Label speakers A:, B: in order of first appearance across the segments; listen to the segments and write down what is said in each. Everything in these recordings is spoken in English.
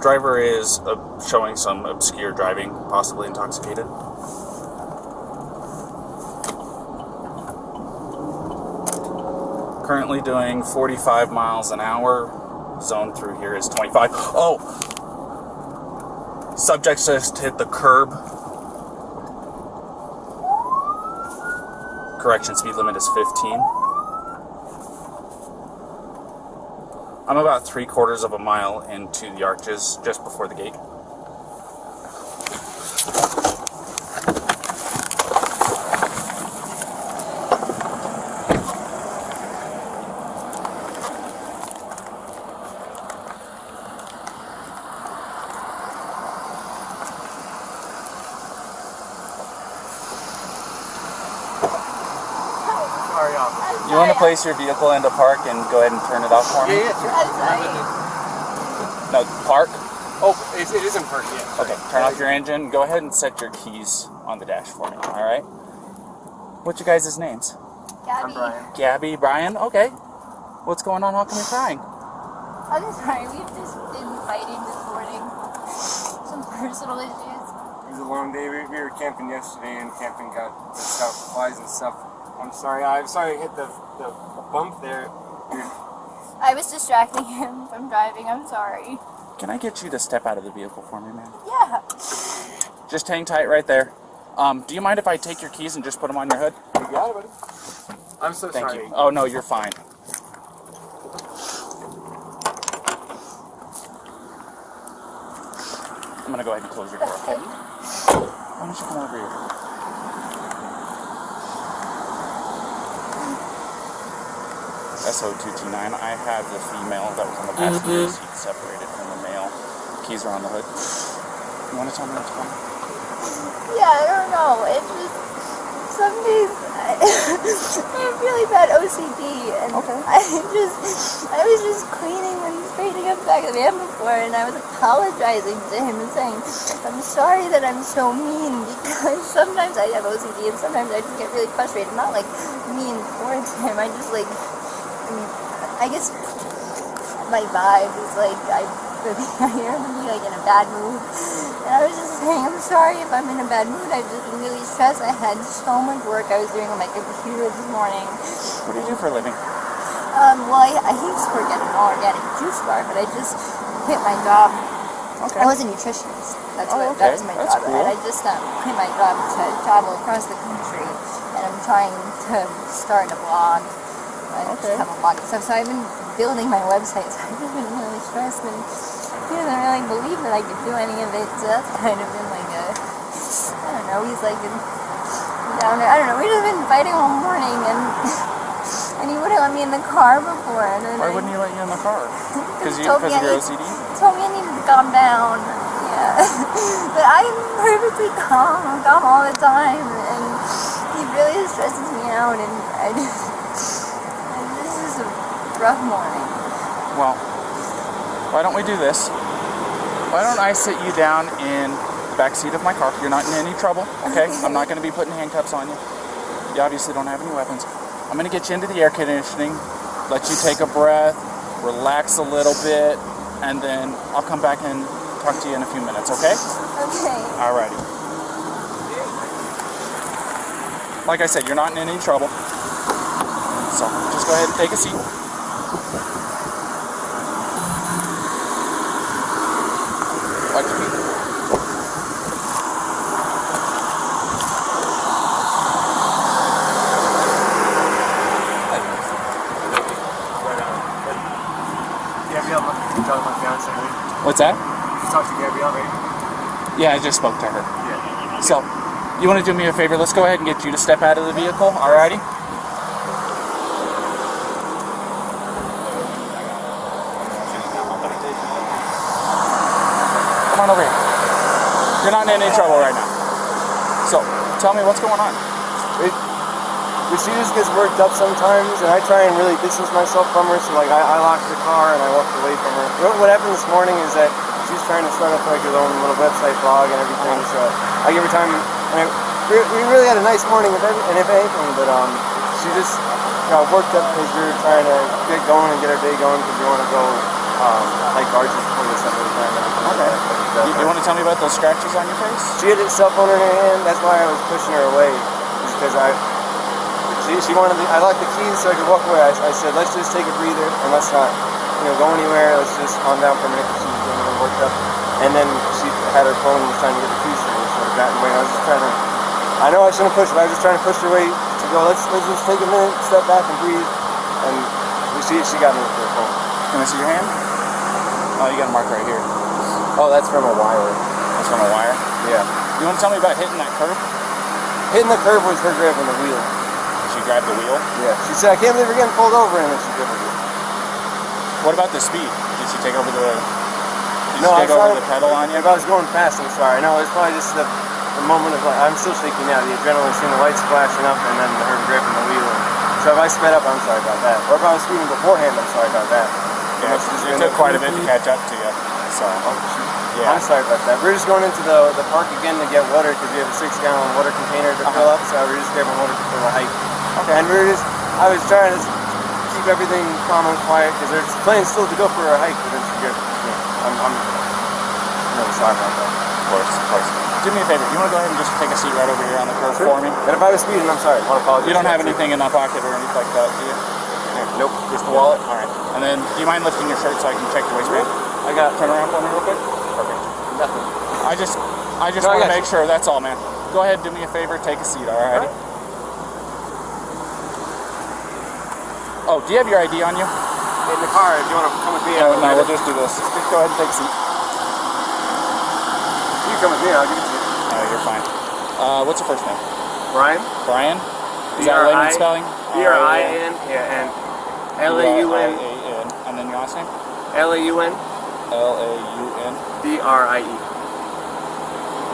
A: Driver is showing some obscure driving, possibly intoxicated. Currently doing 45 miles an hour. Zone through here is 25. Oh! Subject just hit the curb. Correction, speed limit is 15. I'm about 3/4 of a mile into the arches, just before the gate. You want to place your vehicle into park and go ahead and turn it off for me?
B: Yeah,
A: No, park?
B: Oh, it is in park, yeah.
A: Okay, turn off your engine. Go ahead and set your keys on the dash for me, alright? What's your guys' names?
C: Gabby.
B: I'm Brian.
A: Gabby, Brian? Okay. What's going on? How come you're crying?
C: I'm sorry, we've just been fighting this morning. Some personal issues.
B: It was a long day. We were camping yesterday, and camping got stuff, flies and stuff. I'm sorry I hit the bump there.
C: I was distracting him from driving, I'm sorry.
A: Can I get you to step out of the vehicle for me, man?
C: Yeah.
A: Just hang tight right there. Do you mind if I take your keys and just put them on your hood?
B: You got it, buddy. I'm so
A: Thank
B: sorry.
A: you. Oh, no, you're fine. I'm going to go ahead and close your door, okay? Why don't you come over here? SO229, I have the female that was on the passenger seat separated from the male. Keys are on the hood. You want to tell me what's going on?
C: Yeah, I don't know. It's just, some days I have really bad OCD, and
A: Okay.
C: I was just cleaning and straightening up the back of the van before, and I was apologizing to him and saying, I'm sorry that I'm so mean, because sometimes I have OCD, and sometimes I just get really frustrated. Not like mean towards him, I just like, I guess my vibe is like, I am really like in a bad mood. And I was just saying, I'm sorry if I'm in a bad mood. I've just been really stressed. I had so much work I was doing on my computer this morning.
A: What do you do for a living?
C: Well, I used to work at an all-organic juice bar, but I just quit my job.
A: Okay.
C: I was a nutritionist. That was my
A: That's
C: job.
A: cool.
C: And I just quit my job to travel across the country. And I'm trying to start a blog. I just have a blog and stuff. So I've been building my website. So I've just been really stressed, and he doesn't really believe that I could do any of it. So that's kind of been like a, I don't know, he's like down there. I don't know, we've just been fighting all morning, and he wouldn't let me in the car before. And then
A: Why wouldn't he let you in the car? Because of your OCD?
C: He told me I needed to calm down. Yeah. But I'm perfectly calm. I'm calm all the time, and he really stresses me out, and this is a rough morning.
A: Well, why don't we do this? Why don't I sit you down in the back seat of my car? You're not in any trouble, okay? I'm not going to be putting handcuffs on you. You obviously don't have any weapons. I'm going to get you into the air conditioning, let you take a breath, relax a little bit, and then I'll come back and talk to you in a few minutes, okay?
C: Okay.
A: Alrighty. Like I said, you're not in any trouble. So just go ahead and take a seat. Watch your feet.
B: Gabrielle, you talked to my fiance, right?
A: What's that?
B: You talked to Gabrielle, right?
A: Yeah, I just spoke to her.
B: Yeah.
A: So, you want to do me a favor? Let's go ahead and get you to step out of the vehicle, alrighty? Come on over here. You're not in any trouble right now. So, tell me what's going on.
B: She just gets worked up sometimes, and I try and really distance myself from her, so like I lock the car and I walk away from her. What happened this morning is that she's trying to start up like her own little website blog and everything, so I give her time, and we really had a nice morning, if anything, but she just got worked up because we were trying to get going and get our day going because we want to go like arches pulled us up every time.
A: Okay. You want to tell me about those scratches on your face?
B: She had a cell phone in her hand. That's why I was pushing her away, because she wanted. I locked the keys so I could walk away. I said, let's just take a breather and let's not, go anywhere. Let's just calm down for a minute. She was getting a little worked up, and then she had her phone and was trying to get the keys from me, so I got in the way. I was just trying to. I know I shouldn't push, but I was just trying to push her away to go. Let's just take a minute, step back, and breathe. And she got me with her phone.
A: Can I see your hand? Oh, you got a mark right here.
B: Oh, that's from a wire.
A: That's from a wire?
B: Yeah.
A: You want to tell me about hitting that curb?
B: Hitting the curb was her grabbing the wheel.
A: She grabbed the wheel?
B: Yeah. She said, I can't believe we're getting pulled over, and then she grabbed the wheel.
A: What about the speed? Did she take over the...
B: No,
A: take over the pedal on you?
B: If I was going fast, I'm sorry. No, it's probably just the moment of, like, I'm still shaking now. The adrenaline, seeing the lights flashing up, and then her grabbing the wheel. So if I sped up, I'm sorry about that. Or if I was speeding beforehand, I'm sorry about that.
A: Yeah, it took quite a bit to catch up to you. So,
B: yeah. I'm sorry about that. We're just going into the park again to get water because we have a 6-gallon water container to fill up. So we're just grabbing water for the hike.
A: Okay.
B: And I was trying to keep everything calm and quiet because there's plans still to go for a hike. But then she gets, I'm sorry about that.
A: Of course. Do me a favor. You want to go ahead and just take a seat right over here on the curb for me?
B: And if I was speeding, I'm sorry. I want to apologize.
A: You don't have anything in that pocket or anything like that, do you?
B: Nope.
A: Just the wallet? All right. And then, do you mind lifting your shirt so I can check the waistband? Turn around for me real quick. Perfect.
B: Nothing.
A: I just want to make sure. That's all, man. Go ahead, do me a favor, take a seat, alrighty? Oh, do you have your ID on you?
B: In the car, if you want to come with me.
A: No, we'll just do this. Just go ahead and take a seat.
B: You can come with me, I'll give it to you.
A: No, you're fine. What's your first name?
B: Brian.
A: Brian? Is that layman spelling?
B: B-R-I-N, yeah, and L-A-U-N.
A: And then your last name?
B: L-A-U-N.
A: L-A-U-N.
B: D-R-I-E.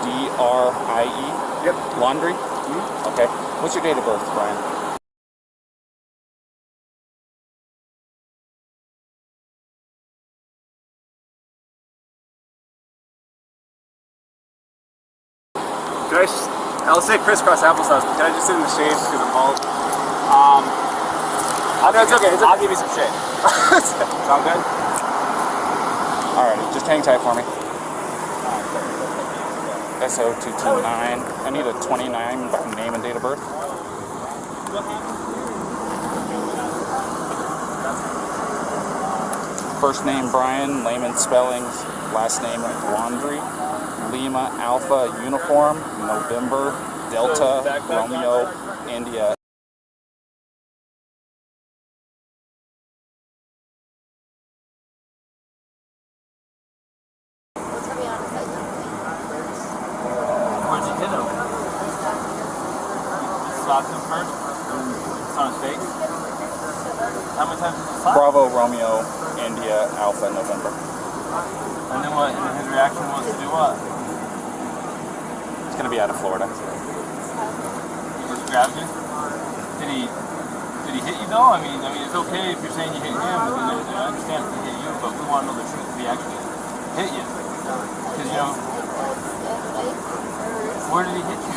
A: D-R-I-E?
B: Yep.
A: Laundrie? Okay. What's your date of birth, Brian?
B: I'll say crisscross applesauce, but can I just sit in the shade because I'm bald? It's okay. I'll give you some shade. Sound good?
A: Alrighty, just hang tight for me. SO229. I need a 29 name and date of birth. First name Brian, layman spellings, last name Laundrie. Lima Alpha Uniform, November Delta Romeo India.
D: Where'd you hit him? You slapped him first? It's on his face? How many times did you slap?
A: Bravo Romeo India Alpha November.
D: And then what? And his reaction was to do what?
A: It's gonna be out of Florida.
D: He just grabbed you? Did he hit you though? I mean, it's okay if you're saying you hit him. I understand if he hit you, but we want to know the truth if he actually hit you. Because where did he hit you?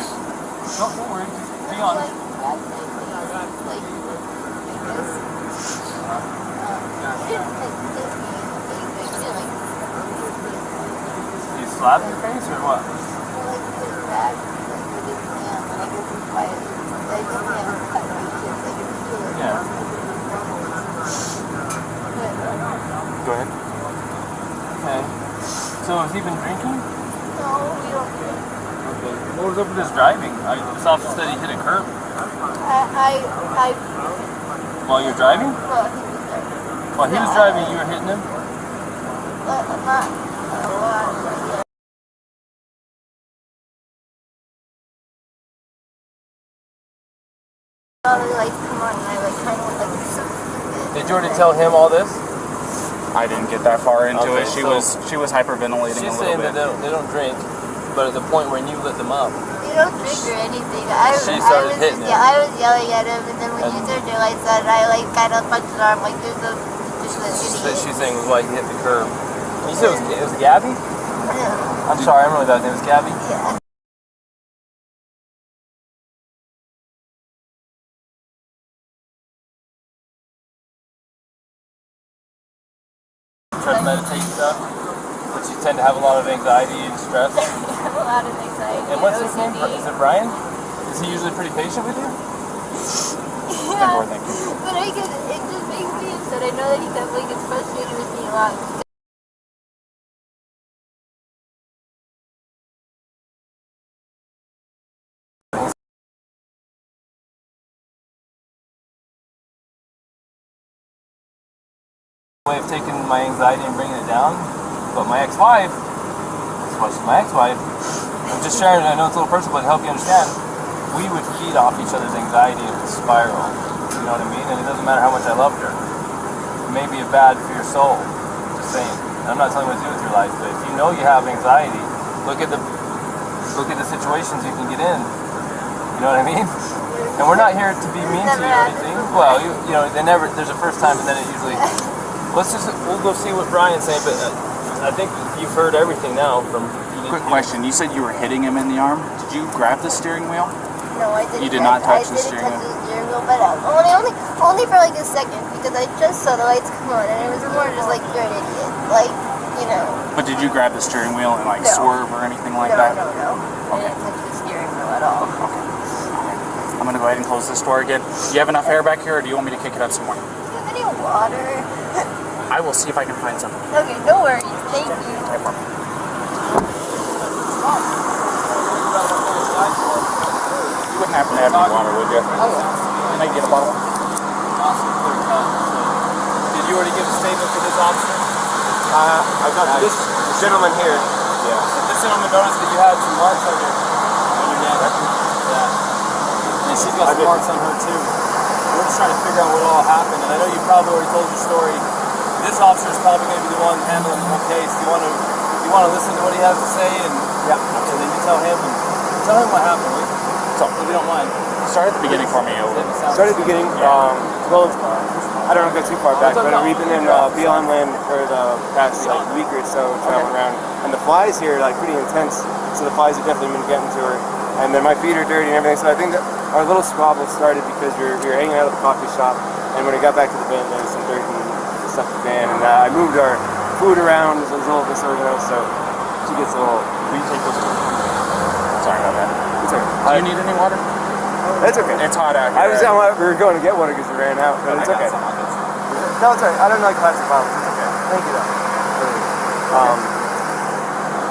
D: Don't worry. Be honest. Did he slap your face or what? Yeah.
A: Go ahead.
D: Okay. So has he been drinking?
C: No, we don't drink.
D: Okay. What was up with his driving? This officer said he hit a curb. While you're driving?
C: Well, he was driving.
D: While he was driving, you were hitting him?
C: Not a lot. Like, come on, and I kind of like something.
D: Did you already tell him all this?
A: I didn't get that far into
D: Okay,
A: it. She
D: so
A: was hyperventilating a
D: She's
A: little
D: saying
A: bit.
D: that they don't drink, but at the point when you lit them up,
C: You don't drink or anything.
D: She started hitting him.
C: I was yelling at him, and then when you turned your lights on, I like kind of punched his arm like there's
D: she's
C: idiot.
D: saying why he hit the curb. You said it was Gabby?
C: Yeah.
D: I'm sorry, I'm really bad. It was Gabby?
C: Yeah.
D: Try to meditate stuff, but you tend to have a lot of anxiety and stress.
C: I have a lot of anxiety.
D: And what's his name?
C: OCD.
D: Is it Brian? Is he usually pretty patient with you?
C: Yeah, but it just makes me upset. I know that he definitely gets frustrated with me a lot.
D: Way of taking my anxiety and bringing it down, but my ex-wife, as much as my ex-wife, I'm just sharing, I know it's a little personal, but to help you understand, we would feed off each other's anxiety and it would spiral, you know what I mean? And it doesn't matter how much I loved her. It may be bad for your soul, just saying. And I'm not telling you what to do with your life, but if you know you have anxiety, look at the situations you can get in, you know what I mean? And we're not here to be mean to you or anything. Well, you know, there's a first time and then it usually... We'll go see what Brian's saying, but I think you've heard everything now from...
A: Quick question, you said you were hitting him in the arm. Did you grab the steering wheel?
C: No, I didn't.
A: You did not touch the steering wheel?
C: I didn't touch the steering wheel, but only for like a second, because I just saw the lights come on, and it was more just like, you're an idiot. Like, you know.
A: But did you grab the steering wheel and like swerve or anything like
C: no,
A: that?
C: No. I didn't touch the steering wheel at all.
A: Okay. I'm going to go ahead and close this door again. Do you have enough air back here, or do you want me to kick it up some more?
C: Do you have any water?
A: I will see if I can find some.
C: Okay, no worries. Thank you.
A: No problem. You wouldn't happen to have any water, would you? Can I get a bottle?
D: Did you already give a statement for this officer?
B: I've got this gentleman here.
D: Yeah. This gentleman noticed that you had some marks on your neck. Yeah. And she's got some marks on her too. We're just trying to figure out what all happened, and I know you probably already told your story. This officer is probably going to be the one handling the whole case. Do you want to listen to what he has to say, and then you tell him what happened, will you?
A: So,
D: If you don't mind.
A: start at the beginning for me.
B: Start at the beginning. Well, I don't want to go too far back, but we've been in Beyond Land for the past week or so, traveling around, and the flies here are pretty intense. So the flies have definitely been getting to her, and then my feet are dirty and everything. So I think that our little squabble started because we were hanging out at the coffee shop, and when we got back to the van, there was some dirt and stuff in the van, and I moved our food around. It was a little disorganized, so she gets a little.
A: Will you take those? Sorry about that.
B: It's okay.
A: Do you need any water?
B: That's okay.
A: It's hot out here.
B: We were going to get water because we ran out, but it's okay. No, it's alright. I don't like plastic bottles. It's okay. Thank you, though.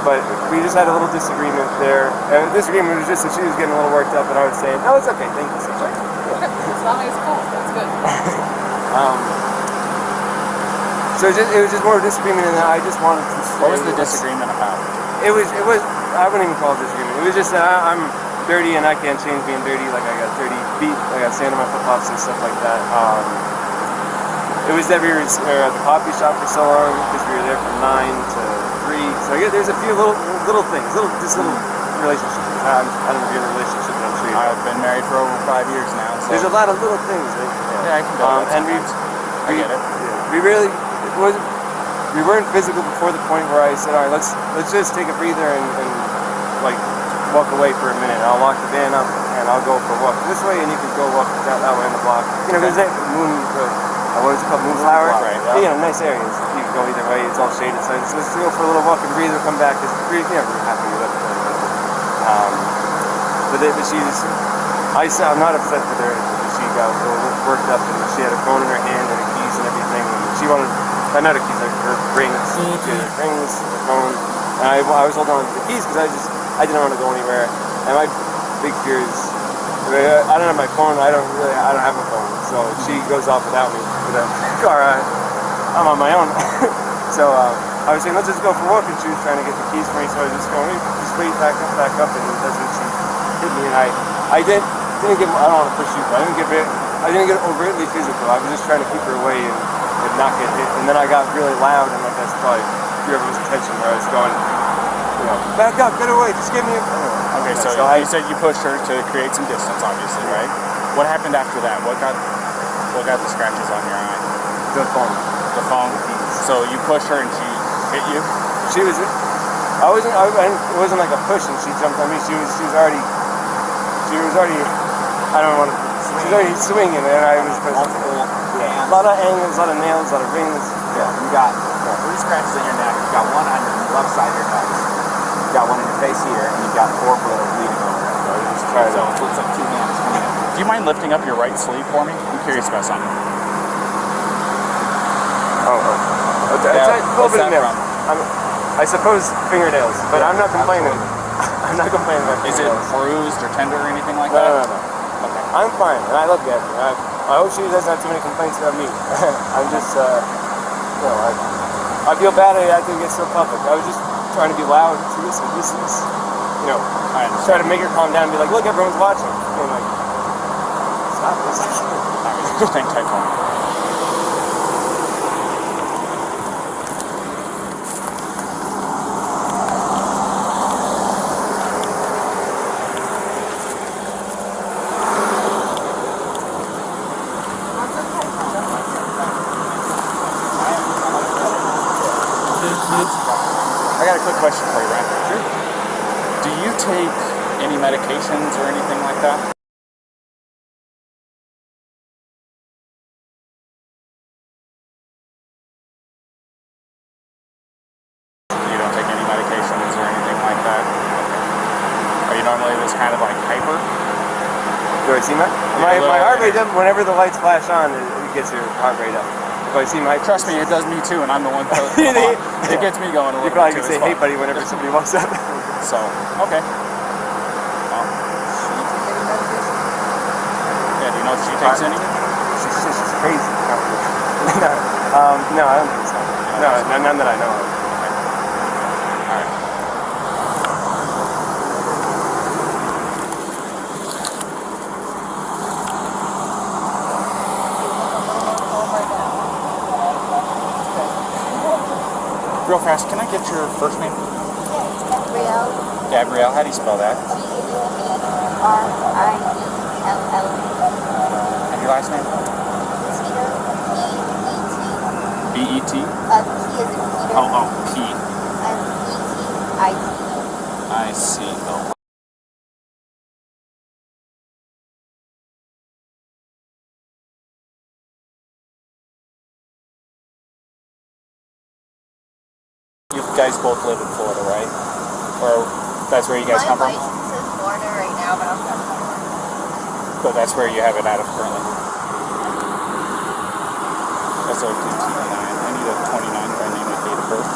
B: But we just had a little disagreement there. And the disagreement was just that she was getting a little worked up, and I was saying, no, it's okay. Thank you so much.
E: As long as it's cool, that's good.
B: So it was just more of a disagreement, and I just wanted to say...
A: What was the disagreement about?
B: It was, I wouldn't even call it disagreement. It was just that I'm dirty and I can't change being dirty. Like, I got dirty feet, I got sand on my flip-flops and stuff like that. It was that we were at the coffee shop for so long because we were there from 9 to 3. So I guess there's a few little things, little relationships. I don't know if you're in a relationship, but I'm sure
A: I've been married for over 5 years now. So.
B: There's a lot of little things. Right?
A: Yeah, I can go.
B: And
A: I get it.
B: We weren't physical before the point where I said, all right, let's just take a breather and like walk away for a minute. I'll lock the van up and I'll go for a walk this way, and you can go walk that way on the block. You know, there's that what is it called, Moonflower?
A: Right, yeah.
B: You know, nice areas. You can go either way. It's all shaded. So let's go for a little walk and breathe. We'll come back. Because we're happy with it. I'm not upset with her. She got a little worked up and she had her phone in her hand and her keys and everything. And she wanted, not her keys, her rings, her phone. And I was holding on to the keys because I didn't want to go anywhere. And my big fear is, I don't have my phone. I don't have a phone. So she goes off without me. I'm on my own. So I was saying, let's just go for a walk, and she was trying to get the keys for me, so I was just going, just wait, back up, and that's when she hit me, and I didn't get, I don't want to push you, but I didn't get overtly physical. I was just trying to keep her away and not get hit, and then I got really loud, and like that's probably whoever's attention where I was going, you know, back up, get away, just give me a...
A: Okay, so you said you pushed her to create some distance, obviously, right? What happened after that? What got the scratches on your eye?
B: The phone.
A: The phone? So you pushed her and she hit you?
B: It wasn't like a push and she jumped on me. She was already, I don't want to, she was already swinging, and I was, a lot of angles, a lot of nails, a lot of rings.
A: Yeah, you got it.
F: got 3 scratches on your neck. You got 1 on your left side of your nose. You got 1 in your face here, and you got 4 bleeding over it. So you just try to. So it looks like 2 hands coming in.
A: Do you mind lifting up your right sleeve for me? I'm curious about something.
B: It's a little bit of nails. I suppose fingernails, but I'm not complaining. I'm not complaining about
A: Is it
B: fingernails.
A: bruised or tender or anything like
B: No.
A: that?
B: Okay. I'm fine, and I love Gabby. I hope she doesn't have too many complaints about me. I'm just, you know, I feel bad I had to get so public. I was just trying to be loud. So this is, you know, try to make her calm down and be like, look, everyone's watching. And like, stop this.
A: Alright, just hang tight for me. I got a quick question for you, Ryan. Sure. Do you take any medications or anything like that? You don't take any medications or anything like that? Okay. Are you normally this kind of like hyper?
B: Do I see my heart rate up whenever the lights flash on? It gets your heart rate up. Do I see my?
A: Trust me, it does me too, and I'm the one that it gets me going a little
B: You probably
A: bit
B: can
A: too.
B: say, "Hey, buddy," whenever somebody walks up.
A: So, okay. Well, yeah, do you know if she takes any?
B: She's crazy. No, I don't think so. No, none that I know of.
A: All right. Real fast, can I get your first name?
C: Yeah, it's Gabrielle.
A: Gabrielle, how do you spell that?
C: G-A-B-R-I-E-L-L.
A: And your last name?
C: Petito,
A: B-E-T?
C: P as in Peter.
A: Oh, P.
C: And E-T-I-T.
A: I see. Oh. You guys both live in Florida, right? Or that's where you guys come
C: My
A: from?
C: license is Florida right now, but I'm from Florida.
A: But that's where you have it out of currently. That's a 29. I need a 29 by name and date of birth.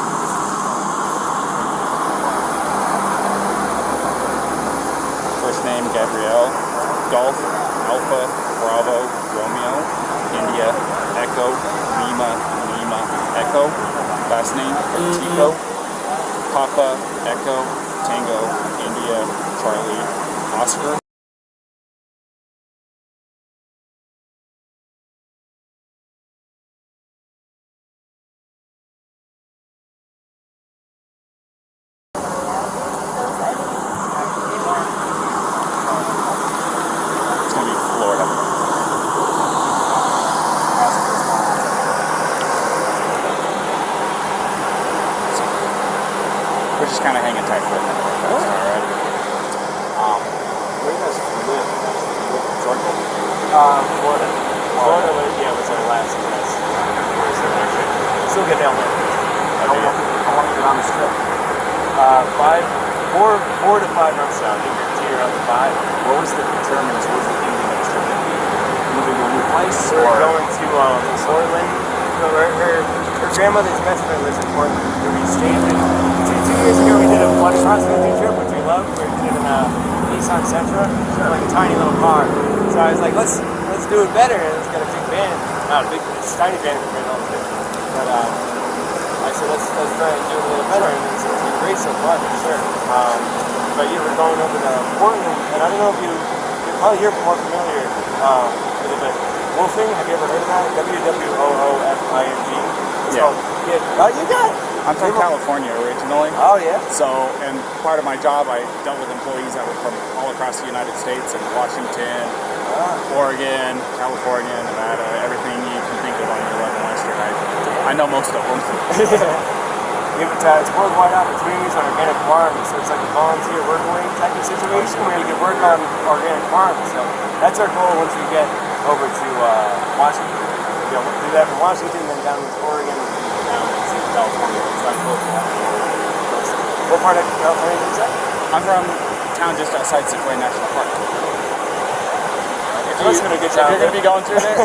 A: First name Gabrielle, Golf, Alpha, Bravo, Romeo, India, Echo, Lima, Lima, Echo. Last name Petito, Papa, Echo, Tango, India, Charlie, Oscar. It's gonna be Florida. We're just kind of hanging tight for a minute. All right.
F: Where do you guys live? You live in Georgia?
B: Florida. Florida, yeah, was our last test. Still get down there.
F: How long have you been on this trip?
B: 4 to 5 months now. I think you're on the 5.
F: What was the determinants? What was the ending of this trip? Moving to a new place?
B: We're
F: Or
B: going to Portland. Her grandmother's best friend lives in Portland. Where we stayed. 2 years ago, we did a water cross-country trip, which we loved. We did in Nissan Sentra, like a tiny little car. So I was like, let's do it better. And it's got a big van. Not a big, it's a tiny van compared to all the different. But I said, let's try and do it a little better. And it's been great so far, for sure. But yeah, we're going over to Portland, and I don't know if you're probably here more familiar with it, but woofing, have you ever heard of that? W-W-O-O-F-I-N-G.
A: Yeah.
B: Oh, you got it.
A: I'm from California originally.
B: Oh, yeah?
A: So, and part of my job, I dealt with employees that were from all across the United States, and Washington, Oregon, California, Nevada, everything you can think of on your 11 Western. I know most of them.
B: It's worldwide opportunities on organic farms, so it's like a volunteer workaway type of situation where you can work on organic farms. So that's our goal once we get over to Washington. We'll do that from Washington, then down to Oregon, and down to
D: California. It's not close to that.
B: What part of California is that?
A: I'm from a town just outside Sequoia National Park.
B: If you're
A: going to be going through there,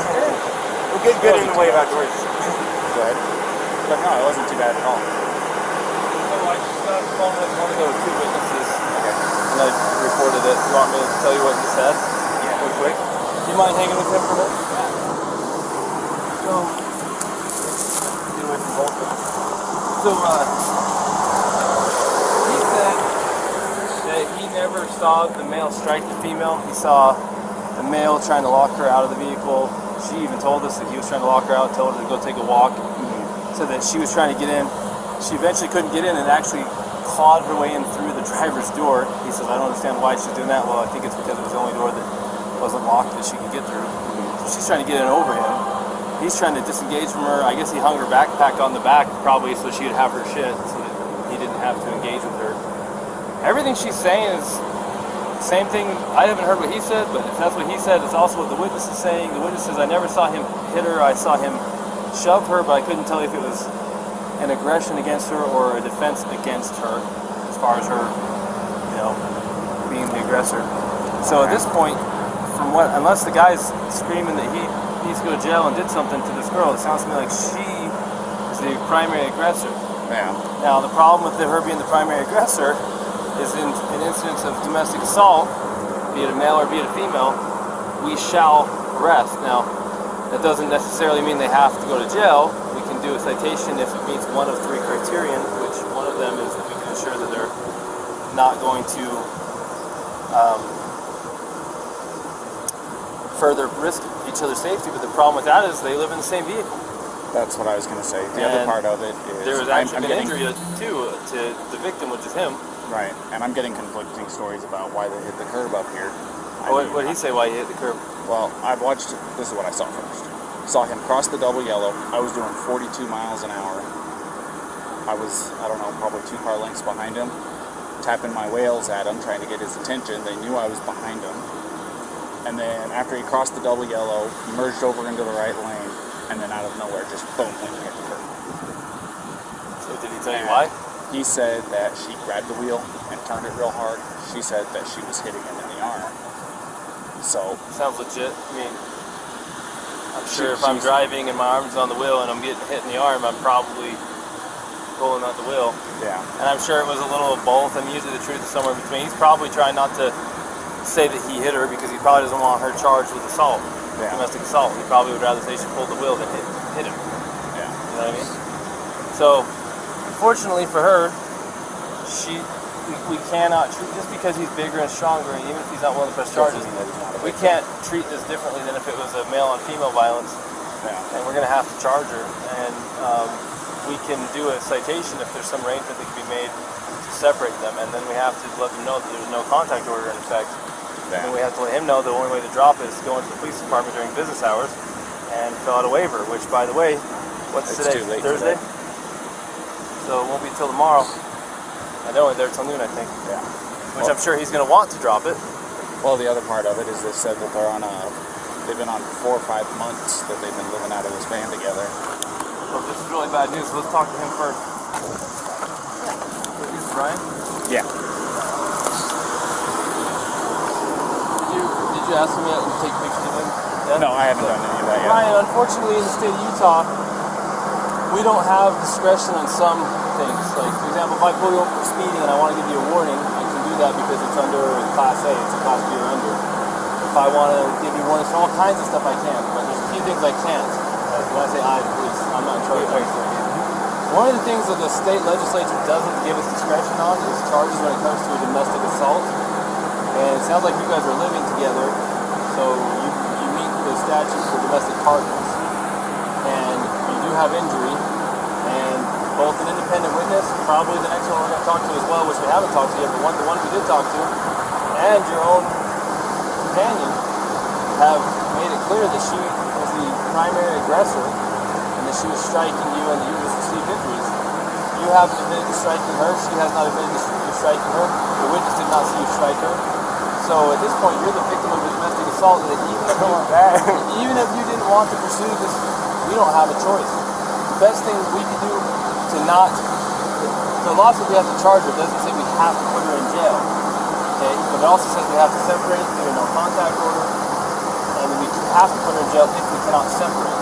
B: we'll get good in the way of outdoors.
A: good. But no, it wasn't too bad at all.
D: So I just got a phone with one of those two witnesses, and I reported it. You want me to tell you what he said?
A: Yeah.
D: Real quick. Do you mind hanging with him for a minute? So, get away from both of them. So, he said that he never saw the male strike the female. He saw the male trying to lock her out of the vehicle. She even told us that he was trying to lock her out, told her to go take a walk, so that she was trying to get in. She eventually couldn't get in and actually clawed her way in through the driver's door. He says, I don't understand why she's doing that. Well, I think it's because it was the only door that wasn't locked that she could get through. So she's trying to get in over him. He's trying to disengage from her. I guess he hung her backpack on the back probably so she'd have her shit so that he didn't have to engage with her. Everything she's saying is the same thing. I haven't heard what he said, but if that's what he said, it's also what the witness is saying. The witness says, I never saw him hit her. I saw him shove her, but I couldn't tell if it was an aggression against her or a defense against her as far as her, you know, being the aggressor. So at this point, from what, unless the guy's screaming that he needs to go to jail and did something to this girl, it sounds to me like she is the primary aggressor.
A: Yeah.
D: Now, the problem with her being the primary aggressor is in incidents of domestic assault, be it a male or be it a female, we shall arrest. Now, that doesn't necessarily mean they have to go to jail. We can do a citation if it meets one of three criterion, which one of them is that we can ensure that they're not going to further risk each other's safety. But the problem with that is they live in the same vehicle.
A: That's what I was going to say. The other part of it is
D: there was actually an injury too to the victim, which is him.
A: Right, and I'm getting conflicting stories about why they hit the curb up here.
D: What did he say why he hit the curb?
A: Well, I've watched, this is what I saw first. Saw him cross the double yellow. I was doing 42 miles an hour. I was, I don't know, probably 2 car lengths behind him, tapping my whales at him, trying to get his attention. They knew I was behind him. And then after he crossed the double yellow, he merged over into the right lane, and then out of nowhere, just boom, went and hit the curb.
D: So did he tell you why?
A: He said that she grabbed the wheel and turned it real hard. She said that she was hitting him in the arm. So
D: sounds legit. I mean, I'm sure if I'm driving and my arm's on the wheel and I'm getting hit in the arm, I'm probably pulling out the wheel.
A: Yeah.
D: And I'm sure it was a little of both. And usually the truth is somewhere in between. He's probably trying not to say that he hit her because he probably doesn't want her charged with assault, domestic assault. He probably would rather say she pulled the wheel than hit him.
A: Yeah.
D: You know what I mean? So, fortunately for her, we cannot treat, just because he's bigger and stronger, and even if he's not willing to press charges, we can't treat this differently than if it was a male on female violence.
A: Yeah.
D: And we're going to have to charge her, and we can do a citation if there's some arrangement that can be made to separate them, and then we have to let them know that there's no contact order in effect.
A: Yeah.
D: And we have to let him know the only way to drop it is to go into the police department during business hours and fill out a waiver, which, by the way, what's today?
A: Too late
D: Thursday?
A: today.
D: So it won't be till tomorrow. And they're only there till noon, I think.
A: Yeah.
D: Which I'm sure he's going to want to drop it.
A: Well, the other part of it is they said that they're on they've been on 4 or 5 months that they've been living out of this van together.
D: Well, this is really bad news, so let's talk to him first. This is Brian?
A: Yeah.
D: Did you ask him yet to take pictures of him? Yeah?
A: No, I haven't done any of that yet.
D: Brian, unfortunately in the state of Utah, we don't have discretion on some things. Like, for example, if I pull you over for speeding and I want to give you a warning, I can do that because it's under Class A, it's a Class B or under. If I want to give you warnings for all kinds of stuff, I can, but there's a few things I can't. When I say I, police, I'm not in charge of everything. One of the things that the state legislature doesn't give us discretion on is charges when it comes to a domestic assault. And it sounds like you guys are living together, so you meet the statute for domestic partners. And you do have injury, and both an independent witness, probably the next one we're going to talk to as well, which we haven't talked to yet, but the one we did talk to, and your own companion have made it clear that she was the primary aggressor and that she was striking you and that you just received injuries. You haven't admitted to striking her, she has not admitted to striking her, the witness did not see you strike her. So at this point, you're the victim of a domestic assault that even if you didn't want to pursue this, we don't have a choice. The best thing we can do to not, the law says we have to charge her. It doesn't say we have to put her in jail. Okay, but it also says we have to separate through a no contact order, and we have to put her in jail if we cannot separate.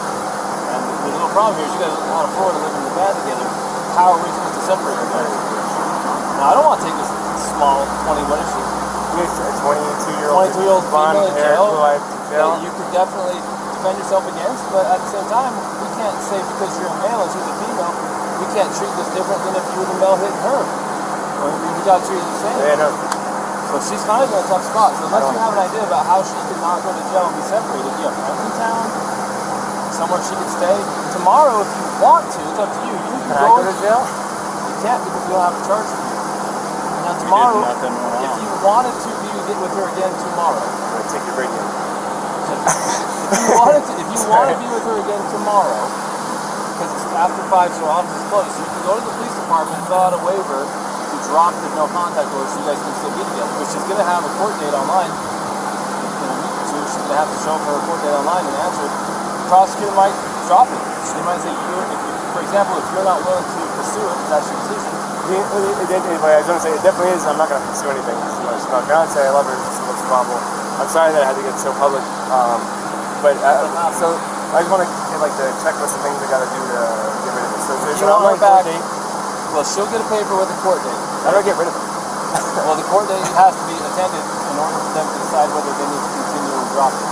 D: And the little problem here is you guys out of Florida living in the van together. How are we supposed to separate you guys? Now I don't want to take this small 20, what is she?
B: He's a 22-year-old
D: blonde
B: hair,
D: jail,
B: blue-eyed jail.
D: that you could definitely defend yourself against, but at the same time, we can't say because you're a male and she's a female, we can't treat this different than if you were the male hitting her. We got to treat it the same.
B: Yeah, no.
D: So she's kind of in a tough spot. So unless you have an idea about how she could not go to jail and be separated, do you have friends in town? Somewhere she could stay? Tomorrow, if you want to, it's up to you. You
B: Can I go to jail?
D: You can't because we don't have a charge for you. Now tomorrow, if you wanted to be with her again tomorrow,
B: I'm going to take your radio.
D: if you wanted to be with her again tomorrow, because it's after 5, so office is closed, so you can go to the police department and fill out a waiver to drop the no contact order so you guys can still be together, which she's going to have a court date online in a week or two. She's going to have to show up for a court date online and answer it. The prosecutor might drop it. She might say, for example, if you're not willing to pursue it, that's your decision.
B: I was going to say, it definitely is. I'm not going to pursue anything. It's my fiance, I love her. It's a problem. I'm sorry that I had to get so public. So I just want to get like the checklist of things I got to do to get rid of it. So there's an online court date.
D: Well, she'll get a paper with a court date.
B: How do I get rid of it?
D: Well, the court date has to be attended in order for them to decide whether they need to continue or drop it.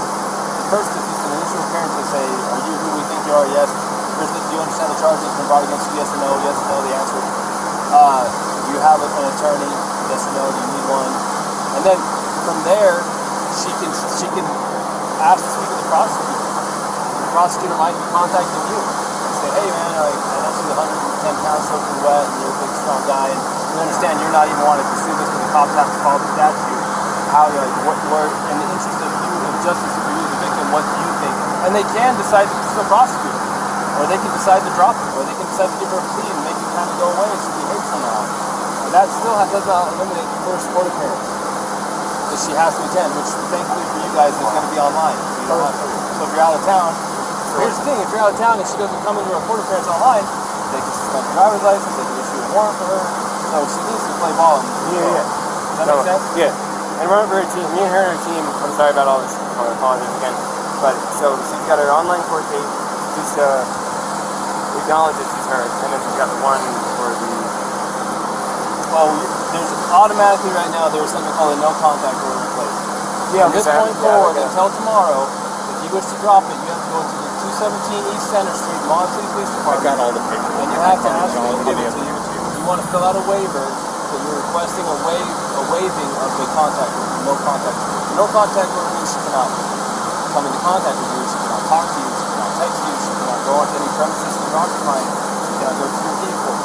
D: First, it's just an initial appearance to say, are you who we think you are? Yes. Do you understand the charges that's been brought against you? Yes or no? Yes or no, the answer. Do you have an attorney? Yes or no? Do you need one? And then from there, she can ask to speak to the prosecutor. The prosecutor might be contacting you and say, hey man, I know she's 110 pounds soaking wet and you're a big strong guy and you understand you're not even wanting to pursue this because the cops have to follow the statute. How, where, in the interest of you, of justice for you, the victim, what do you think? And they can decide to still prosecute her. Or they can decide to drop it, or they can decide to give her a plea and make it kind of go away if she behaves somehow. But that still does not eliminate the first court appearance that she has to attend, which thankfully for you guys is going to be online. So you don't have to. So if you're out of town, here's the thing, if you're out of town and she doesn't come into her court appearance online, they can suspend her driver's license, they can issue a warrant for her. So she needs to play ball.
B: Yeah.
D: Does that make sense?
B: Yeah. And remember her team, me and her and her team, I'm sorry about all this, I apologize again. But so she's got her online court date, just acknowledge that she's hurt, and then she's got the one for the...
D: Well, there's automatically right now, there's something called a no contact order in place.
B: Yeah,
D: from this point forward until tomorrow, if you wish to drop it, you have to go to the 217 East Center Street, Mon City Police Department.
A: I got all the paperwork.
D: And you have to ask them to give it to you. You want to fill out a waiver that you're requesting a waiving of the contact order, no contact order. No contact order means she cannot come into contact with you, she cannot talk to you, she cannot text you, she cannot go onto any premises that you're occupying, she cannot go to your vehicle.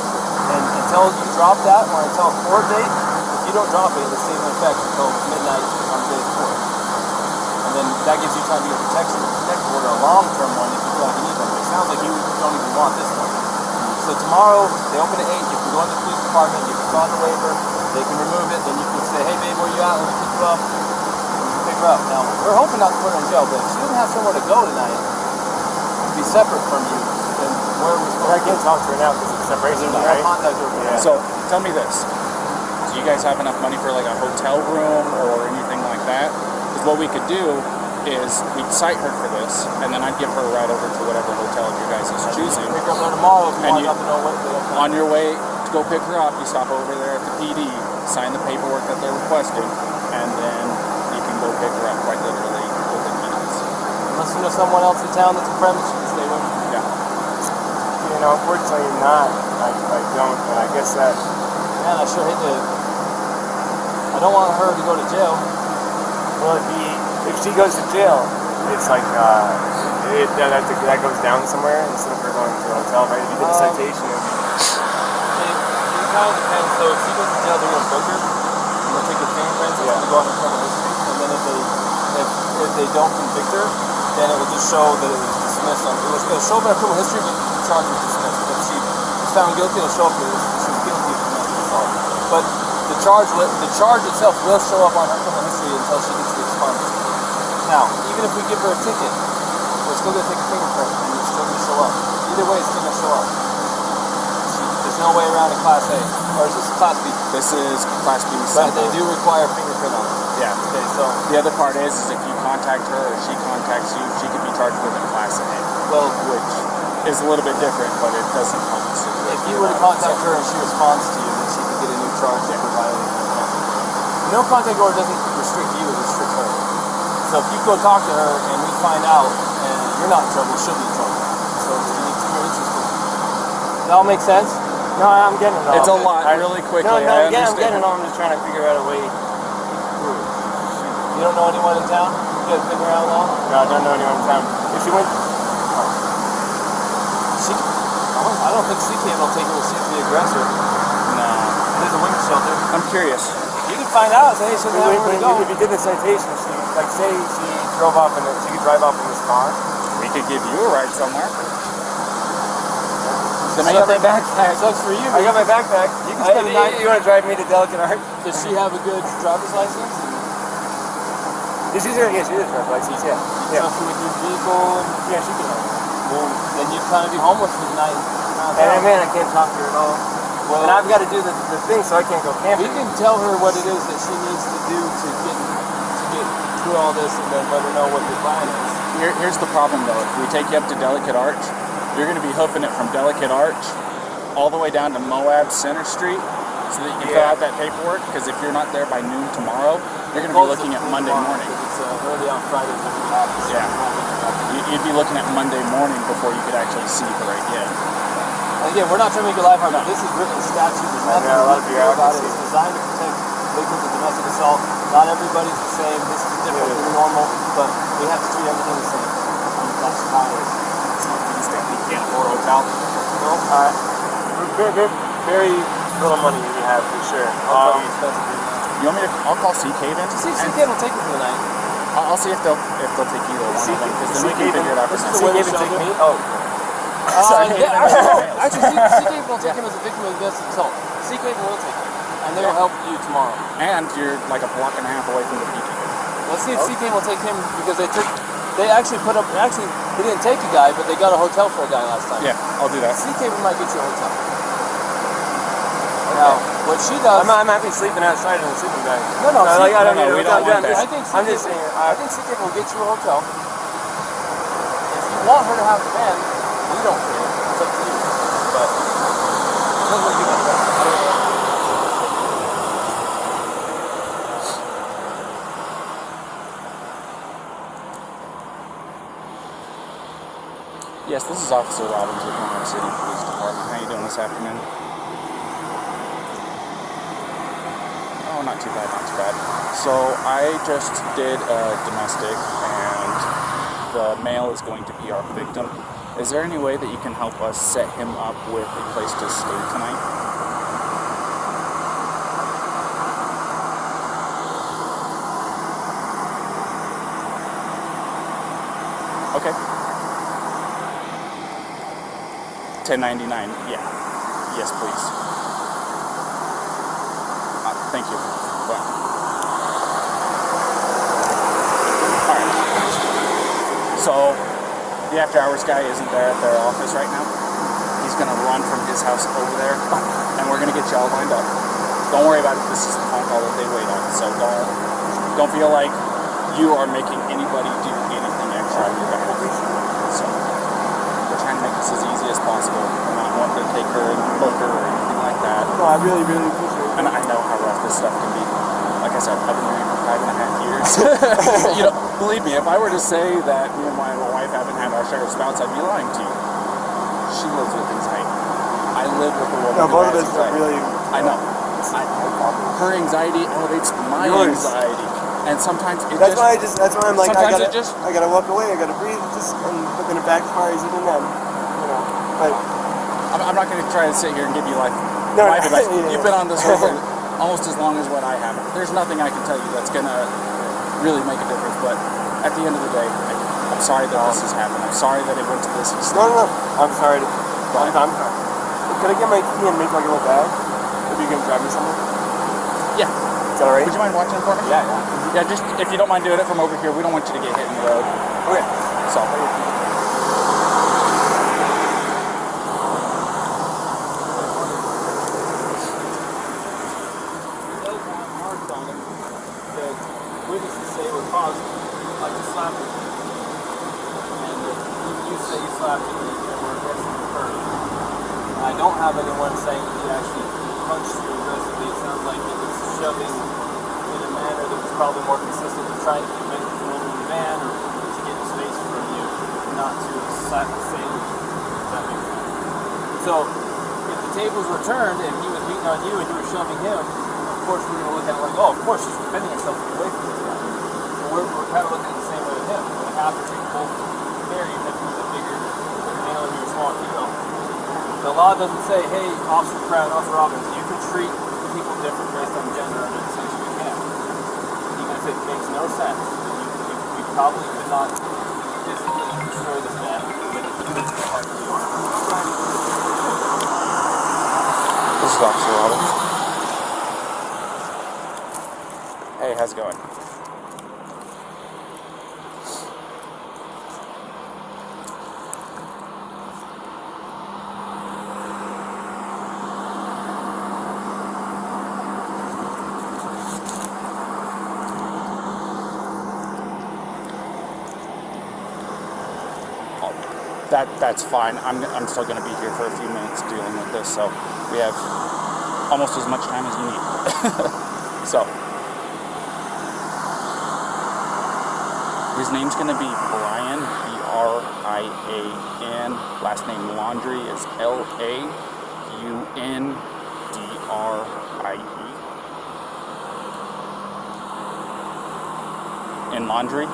D: And until you drop that, or until a court date, if you don't drop it, it stays in effect until midnight on the day before. And then that gives you time to get protection, a protective order, a long-term one if you feel like you need one. But it sounds like you don't even want this one. So tomorrow, they open at 8, you can go into the police department, you can sign the waiver, they can remove it, then you can say, hey babe, where you at? Let me pick you up. Pick her up. Now, we're hoping not to put her in jail, but if she doesn't have somewhere to go tonight, to be separate from you, then where are we supposed to
B: I can't talk to her now because it's separation, right?
D: Contact her.
B: Yeah.
A: So tell me this: do you guys have enough money for like a hotel room or anything like that? Because what we could do is we'd cite her for this, and then I'd give her a ride over to whatever hotel you guys is choosing.
D: Pick her up there tomorrow if you
A: And
D: want to know what
A: on your way to go pick her up, you stop over there at the PD, sign the paperwork that they're requesting, and then you can go pick her up quite literally within minutes.
D: Unless you know someone else in town that's a friend that you can stay with.
A: Yeah.
B: You know, unfortunately not. I don't, and I guess that...
D: Man, I sure hate to... I don't want her to go to jail.
B: Well, if she goes to jail, it's like, that goes down somewhere instead of her going to a hotel, right? If you get a citation,
D: it kind of depends. So if she goes to jail, they're going to book her. They're going to take her fingerprints and to go on her criminal history. And then if they don't convict her, then it will just show that it was dismissed. It'll show up in her criminal history, but the charge was dismissed. If she was found guilty, it'll show up that she was guilty of domestic assault. But the charge itself will show up on her criminal history until she gets the expunged. Now, even if we give her a ticket, we're still going to take a fingerprint and it's still going to show up. Either way, it's still going to show up. there's no way around a Class A. Or is this Class B?
A: This is Class B.
D: But they do require fingerprint on it.
A: Yeah.
D: Okay, so,
A: The other part is if you contact her or she contacts you, she could be charged with a Class A,
D: well,
A: which is a little bit different, but it doesn't help us.
D: if you were to contact her and she responds to you, then she could get a new charge for violating her contact. No contact order doesn't restrict you, it restricts her. So if you go talk to her and we find out and you're not in trouble, she'll be in trouble. So you need to be interested. Does that all make sense?
B: No, I'm getting it all.
A: It's a lot, really quickly.
B: No,
A: I
B: I'm getting
A: understand.
B: it all. I'm just trying to figure out a way.
D: You don't know anyone in town? You guys been around long?
B: No, I don't know anyone in town. If she went,
D: I don't think CK will take her to see the aggressor.
A: No.
D: There's a women's shelter.
A: I'm curious.
D: You can find out. Say, hey, she doesn't have where to go.
B: if you did the citation, she, like, say she drove off in she could drive off in this car.
A: We could give you a ride somewhere.
D: I got my backpack. Sucks for you.
B: I got my backpack.
D: You can spend the night.
B: You want to drive me to Delicate Art?
D: Does she have a good driver's license?
B: She's here. Yeah, she is driver's license. Yeah. Yeah.
D: Trust her with your vehicle.
B: Yeah, she can.
D: Well, then you'd kind of be homeless for the night.
B: And man, I can't talk to her at all.
D: Well,
B: and I've got to do the thing, so I can't go camping.
D: we can tell her what it is that she needs to do to get through all this, and then let her know what your plan is.
A: Here's the problem, though. If we take you up to Delicate Arch, you're going to be hoofing it from Delicate Arch all the way down to Moab Center Street so that you can fill out that paperwork, because if you're not there by noon tomorrow, you're going to be looking at Monday morning.
D: It's early on Fridays when we have this.
A: Yeah. You'd be looking at Monday morning before you could actually see her again.
D: And again, we're not trying to make your life hard. This is written in statute. There's nothing
B: a lot of
D: to about it.
B: bureaucracy.
D: It's designed to protect victims of domestic assault. Not everybody's the same. This is different than normal, but we have to treat everything the same. That's how it is.
F: You can't afford a hotel?
B: No. Very little money we have for sure.
A: You want me to? I'll call CK then.
D: See if CK will take you for the night.
A: I'll see if they'll take either one of them, because then we can figure it out.
D: This is
A: for
D: the way
A: next
D: they
A: week.
D: take me.
B: Oh.
D: Actually, CK will take him as a victim of domestic assault. CK will take him, and they will help you tomorrow.
A: And you're like a block and a half away from the PD.
D: Let's see if CK will take him, because they actually put up, they didn't take a guy, but they got a hotel for a guy last time.
A: Yeah, I'll do that.
D: CK might get you a hotel. Now, what she does...
B: I'm happy sleeping outside in the sleeping bag.
D: No,
A: we don't want that.
D: I'm just saying, I think CK will get you a hotel. If you want her to have the van, we don't care. It's up to you. But, it doesn't really give a fuck. I don't know.
A: Yes, this is Officer Robbins with Moab City Police Department. How you doing this afternoon? Oh, not too bad, not too bad. So I just did a domestic, and the male is going to be our victim. Is there any way that you can help us set him up with a place to stay tonight? Okay. $10.99. Yeah. Yes, please. Thank you. Well. All right. So the after hours guy isn't there at their office right now. He's gonna run from his house over there, and we're gonna get you all lined up. Don't worry about it. This is the phone call that they wait on. So don't feel like you are making anybody do anything extra on your behalf. So we're trying to make this as easy as possible. We're not wanting to take her and book her or anything like that.
B: No, I really, really appreciate it.
A: And I know how rough this stuff can be. Like I said, I've been married for 5.5 years. You know, believe me, if I were to say that me and my wife haven't had our share of spouts, I'd be lying to you. She lives with anxiety. I live with a woman
B: No,
A: who
B: both of
A: has
B: us are
A: anxiety.
B: really...
A: I know. Her anxiety elevates my
B: Yours.
A: anxiety. And sometimes it
B: That's why I'm like, I gotta walk away, I gotta breathe, and look in the backfire even then. You know, but...
A: I'm not going to try to sit here and give you life advice.
B: Yeah.
A: You've been on this road for almost as long as what I have. There's nothing I can tell you that's going to really make a difference, but at the end of the day, I'm sorry that this has happened. I'm sorry that it went to this extent.
B: No. I'm sorry. I'm sorry. Could I get my key and make like a little bag? If you can drive me somewhere?
A: Yeah.
B: Is that alright?
A: Would you mind watching for me?
B: Yeah.
A: Yeah, just if you don't mind doing it from over here, we don't want you to get hit in the road.
B: Okay.
A: So.
D: shoving in a manner that was probably more consistent with trying to prevent you from entering the van or to get space from you, not to assail you. Does that make sense? So, if the tables were turned and he was beating on you and you were shoving him, of course we're going to look at it like, oh, of course she's defending herself away from this guy. But we're kind of looking at it the same way with him. We have to treat both fair, even if he's a bigger male and you're a smaller female. The law doesn't say, hey, Officer Pratt, Officer Robbins, you can treat people different based on gender under the sanction you can. Even if it makes no sense, you probably could not physically destroy this man with the heart of the arm.
A: This is Officer Robbins. Hey, how's it going? That's fine. I'm still going to be here for a few minutes dealing with this, so we have almost as much time as you need. So, his name's going to be Brian, B-R-I-A-N. Last name Laundrie is L-A-U-N-D-R-I-E. In Laundrie?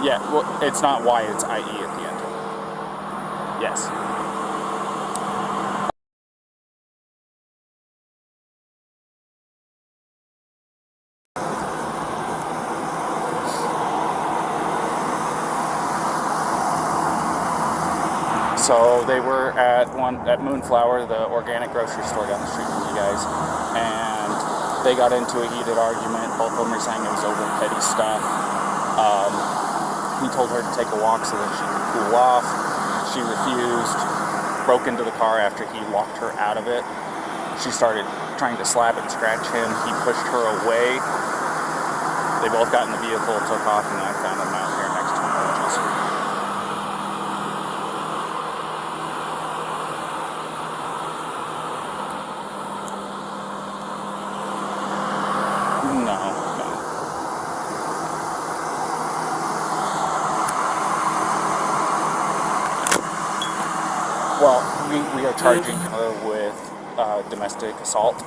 A: Yeah, well, it's not Y, it's I-E at the end. Yes. So they were at Moonflower, the organic grocery store down the street from you guys, and they got into a heated argument. Both of them were saying it was over petty stuff. He told her to take a walk so that she could cool off. She refused, broke into the car after he locked her out of it. She started trying to slap and scratch him. He pushed her away. They both got in the vehicle, took off, and I found them out here next to Roaches. No. Well, we are charging her with domestic assault.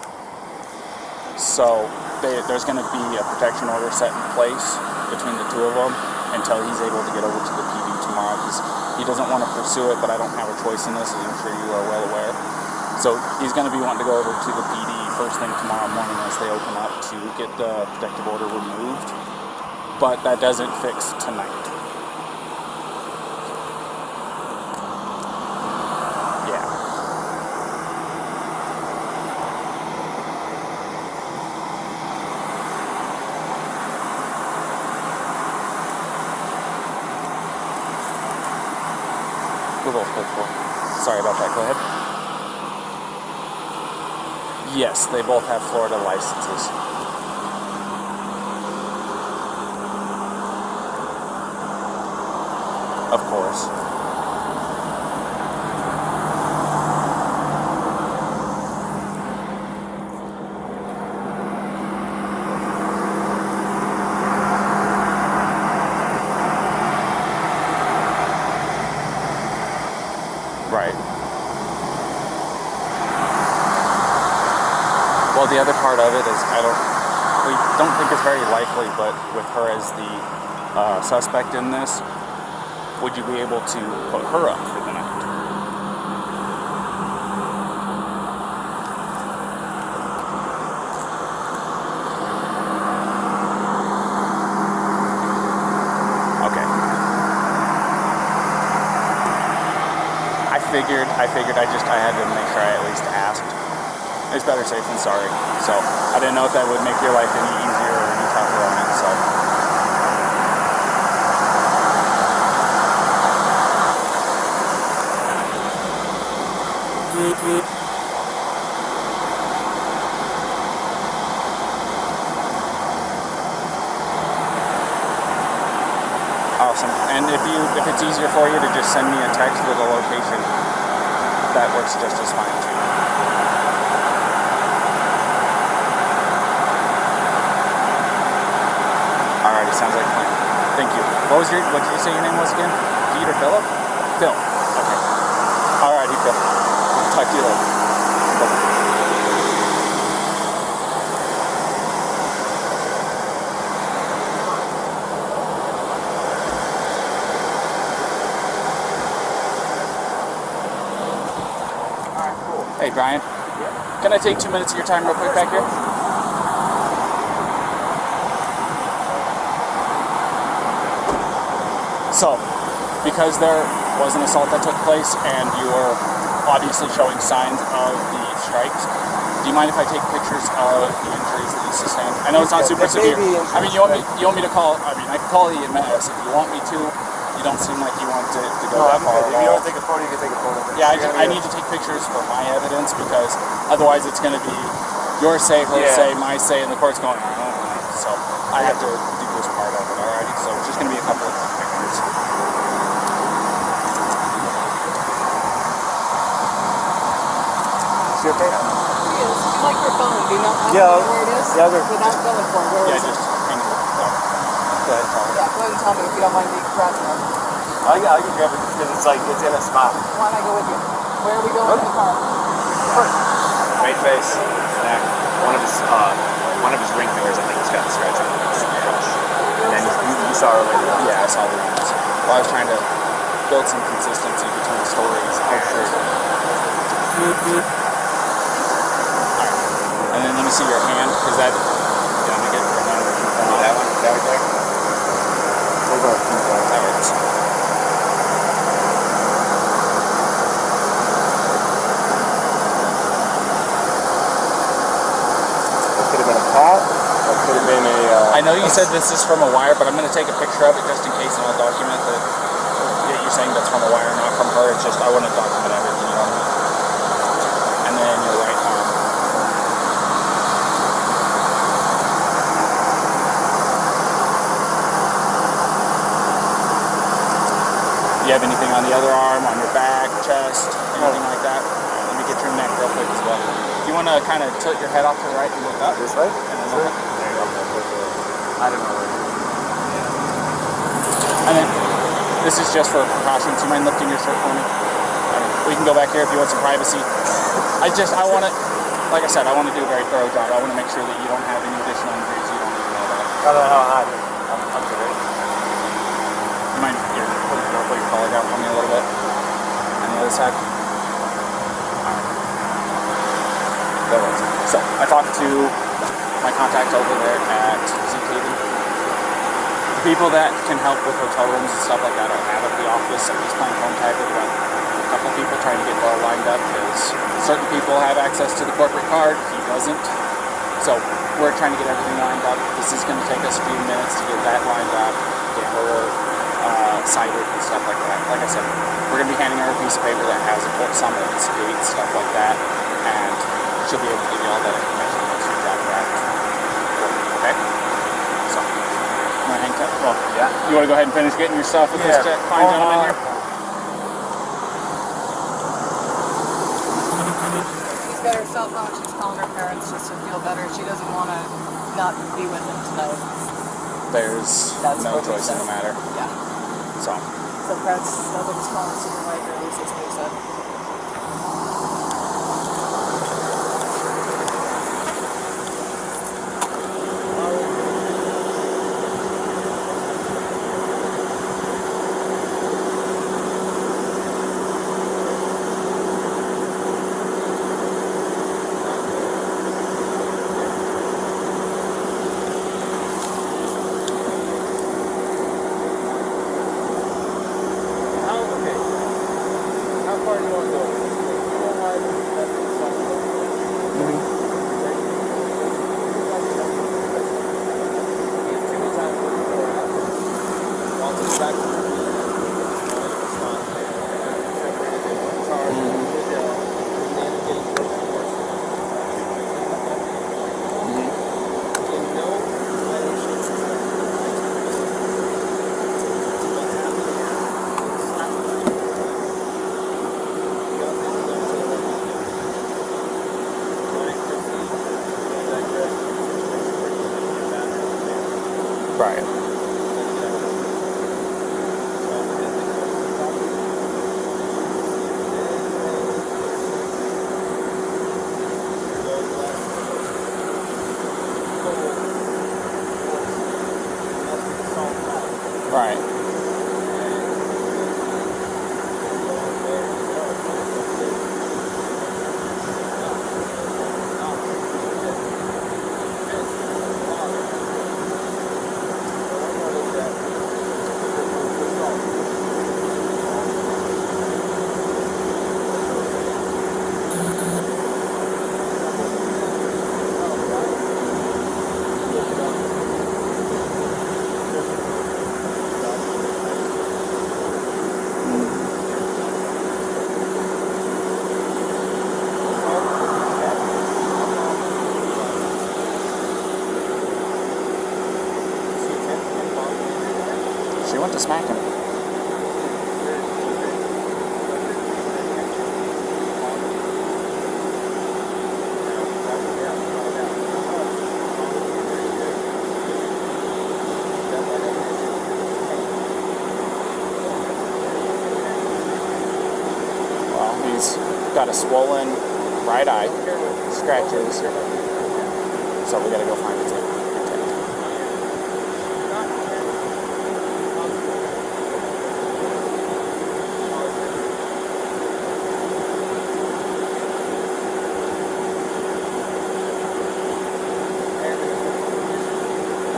A: So there's going to be a protection order set in place between the two of them until he's able to get over to the PD tomorrow, because he doesn't want to pursue it, but I don't have a choice in this, as I'm sure you are well aware. So he's going to be wanting to go over to the PD first thing tomorrow morning as they open up to get the protective order removed. But that doesn't fix tonight. Sorry about that, go ahead. Yes, they both have Florida licenses. Of course. Right. Well, the other part of it is we don't think it's very likely, but with her as the suspect in this, would you be able to put her up for the night? I figured I had to make sure I at least asked. It's better safe than sorry. So I didn't know if that would make your life any easier or any tougher on it. So. Awesome. And if it's easier for you to just send me a text with a location, that works just as fine too. Sounds like a plan. Thank you. What did you say your name was again? Pete or Philip? Phil. Okay. Alrighty, Phil. I'll talk to you later. Bye-bye. Hey, Brian. Can I take 2 minutes of your time real quick back here? So, because there was an assault that took place and you were obviously showing signs of the strikes, do you mind if I take pictures of the injuries that you sustained? I know it's not super severe. I mean, you want me to call, I mean, I can call the EMS if you want me to. You don't seem like you want to go that far at all.
B: If you want to take a photo, you can take a photo.
A: Yeah, I need to take pictures for my evidence because otherwise it's going to be your say, her say, my say, and the court's going, so I have to do this part of it, alrighty? So it's just going to be a couple of pictures.
B: Is she okay?
E: He is. You like your phone, do you not have where it is?
B: Yeah,
E: without going for it, where is it?
A: Just hang it. Go ahead, Tom.
E: Yeah, go ahead and tell me if you don't mind me grabbing it.
B: I can grab it because it's like, it's in a spot.
E: Why don't I go with you? Where are we going in the car?
F: Right face, neck. One of his ring fingers, I think, has got the scratch on it. And then you saw earlier.
A: Yeah, I saw the rings. Well, I was trying to build some consistency between stories. Oh, sure. Alright. And then let me see your hand, because that, yeah, let me get your hand.
F: That one? That right there?
A: That works.
B: Could have been a pot, or could have been a...
A: I know you said this is from a wire, but I'm going to take a picture of it just in case, and I'll document that you're saying that's from a wire, not from her. It's just I want to document everything, you know what I mean? And then your right arm. Do you have anything on the other arm, on your back, chest, anything like that? Let me get your neck real quick as well. You want to kind of tilt your head off to the right and look up?
B: This way?
A: And then look up.
B: I don't know.
A: And then, this is just for precautions. You mind lifting your shirt for me? We can go back here if you want some privacy. I want to, like I said, I want to do a very thorough job. I want to make sure that you don't have any additional injuries you don't even know about.
B: I don't know how hot. I'm good.
A: You mind put your collar down for me a little bit? On the other side? There was. So, I talked to my contact over there at ZKD. The people that can help with hotel rooms and stuff like that I have at the office. I'm just playing phone tag with a couple people trying to get it all lined up because certain people have access to the corporate card, he doesn't. So, we're trying to get everything lined up. This is going to take us a few minutes to get that lined up, get her cited and stuff like that. Like I said, we're going to be handing her a piece of paper that has a court summons, dates, stuff like that, and she'll be able to give you all that information once you drop her out. Okay? So, you want to hang tight? Well,
F: Yeah.
A: you want to go ahead and finish getting your stuff with this fine gentleman here?
E: She's got her cell phone, she's calling her parents just to feel better. She doesn't want to not be with them tonight.
A: There's
E: That's
A: no
E: what they
A: choice in
E: said.
A: the matter.
E: Yeah.
A: So,
E: So parents, nobody's calling the supervisor, at least that's what he said.
F: Brian.
A: to smack him. Well, he's got a swollen right eye, scratches, so we gotta go find it.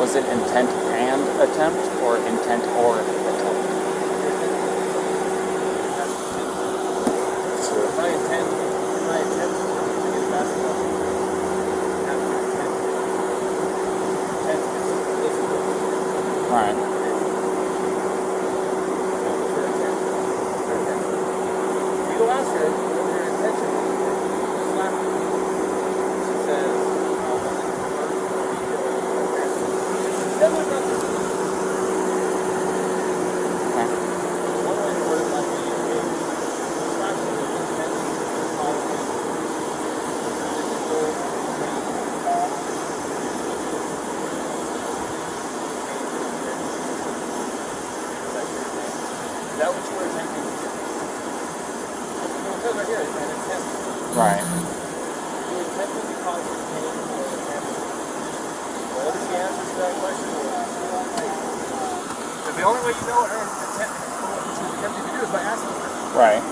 A: Was it intent and attempt, or intent or attempt?
D: My intent to get a basketball have to intent. Intent is physical.
A: Alright.
D: You go ask her what her intention is. Slap her. She says,
A: Okay.
D: one way to word it might be, slap her with intention to cause physical pain. Is that what you were attempting to do? It says right here, it's an intent.
A: Right.
D: You attempted to cause him pain or impairment. What is the answer to that question? Because the only way you know what her intent, what she was attempting to do is by asking her.
A: Right.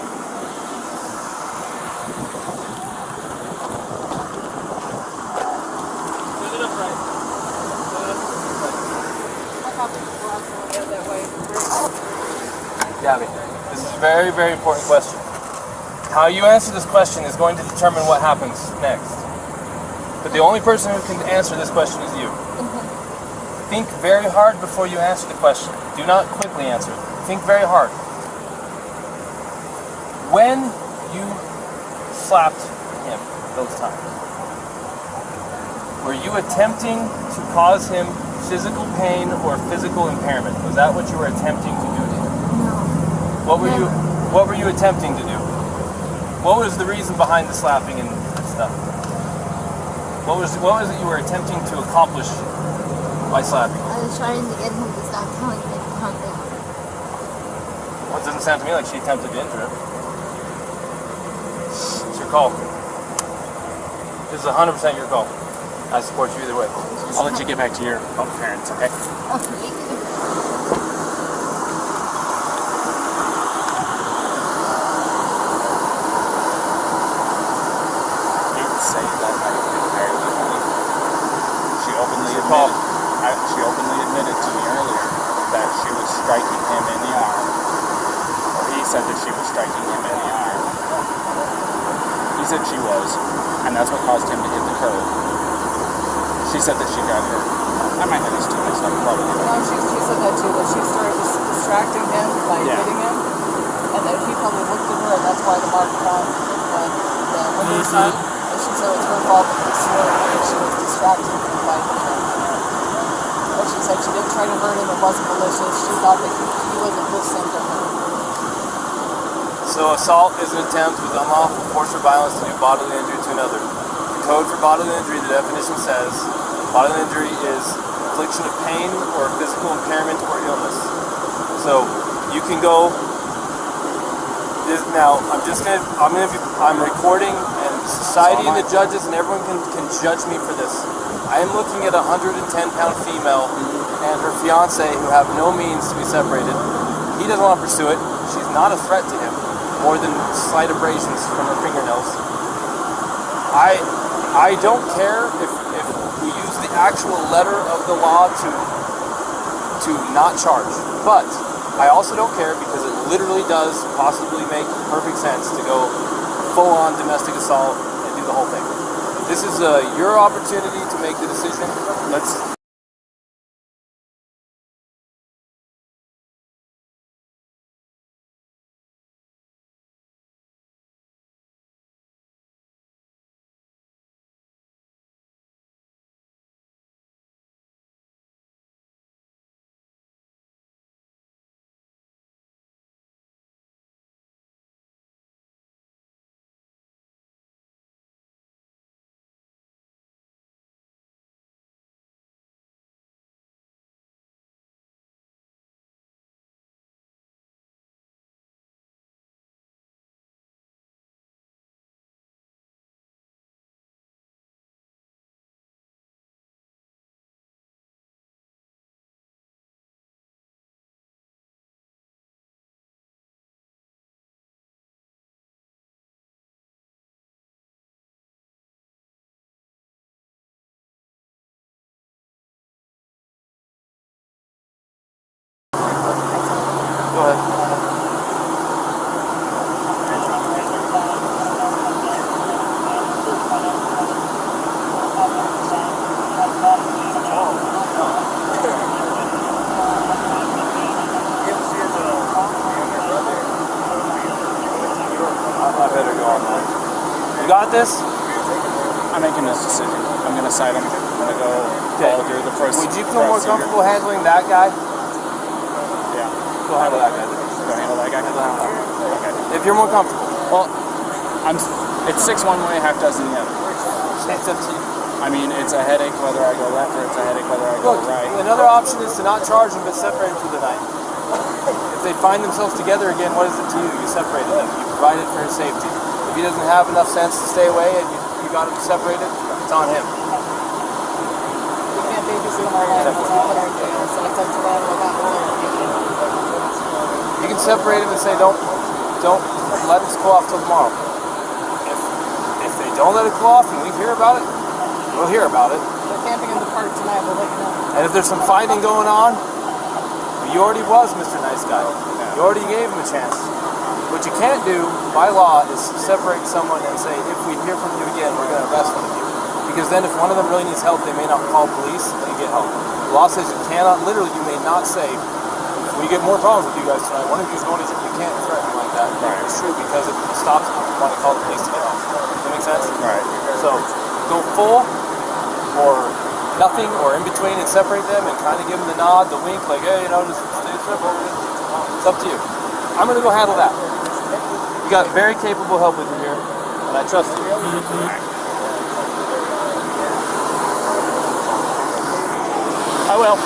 D: Set it up right. Set it up right.
E: I probably go out the that way.
D: Gabby, this is a very, very important question. How you answer this question is going to determine what happens next. But the only person who can answer this question is you. Think very hard before you answer the question. Do not quickly answer. Think very hard. When you slapped him those times, were you attempting to cause him physical pain or physical impairment? Was that what you were attempting to do to him?
C: No.
D: What were you attempting to do? What was the reason behind the slapping and stuff? What was it you were attempting to accomplish by slapping?
C: I was trying to get him to stop telling me to calm down.
D: Well, it doesn't sound to me like she attempted to injure him. It's your call. This is 100% your call. I support you either way.
A: I'll let you get back to your parents, okay?
C: Okay.
A: Say that I entirely believe. She openly admitted to me earlier that she was striking him in the arm. Or he said that she was striking him in the arm. He said she was, and that's what caused him to hit the curb. She said that she got hurt. I might have these two mixed up, probably.
E: No, she said that too, that she started distracting him by
A: Yeah.
E: hitting him. And then he probably looked at her, and that's why the mark on the window side. And she said it was her fault because she was distracting him by hitting him. But she said she didn't try to hurt him, it wasn't malicious. She thought that he wasn't listening to her.
D: So assault is an attempt with unlawful force or violence to do bodily injury to another. The code for bodily injury, the definition says, bodily injury is infliction of pain or physical impairment or illness. So you can go. Now I'm recording, and society and the judges and everyone can judge me for this. I am looking at a 110-pound female and her fiance who have no means to be separated. He doesn't want to pursue it. She's not a threat to him, more than slight abrasions from her fingernails. I don't care if we use the actual letter of the law to not charge, but I also don't care because it literally does possibly make perfect sense to go full-on domestic assault and do the whole thing. This is your opportunity to make the decision. Let's want this?
A: I'm making this decision. I'm going to side him. I'm going to go follow through the first.
D: Would you feel more comfortable handling that guy?
A: Yeah.
D: Go handle that guy.
A: Go handle that guy? Okay.
D: If you're more comfortable.
A: Well, it's 6 one way, half dozen the other.
D: It's up to you.
A: I mean, it's a headache whether I go left or it's a headache whether I go
D: Look,
A: right.
D: another option is to not charge them but separate them for the night. If they find themselves together again, what is it to you? You separated them. You provided for his safety. If he doesn't have enough sense to stay away and you got him separated, it's on him.
E: We can't babysit him all night. That's what our day is. So I talked to Ronald about
D: You can separate him and say, don't let this go off till tomorrow. If they don't let it go off and we hear about it, we'll hear about it.
E: We're camping in the park tonight. We'll let you know.
D: And if there's some fighting going on, you already was Mr. Nice Guy. You already gave him a chance. What you can't do by law is separate someone and say, if we hear from you again, we're going to arrest one of you. Because then if one of them really needs help, they may not call police and get help. The law says you cannot, literally, you may not say, we get more problems with you guys tonight. One of you is going to, you can't threaten like that. Right. It's true because it stops them from wanting to call the police to get help. Does that make sense? Right. So go full or nothing or in between and separate them and kind of give them the nod, the wink, like, hey, you know, just stay separated. It's up to you. I'm going to go handle that. You got very capable help with you here, and I trust you.
A: I will.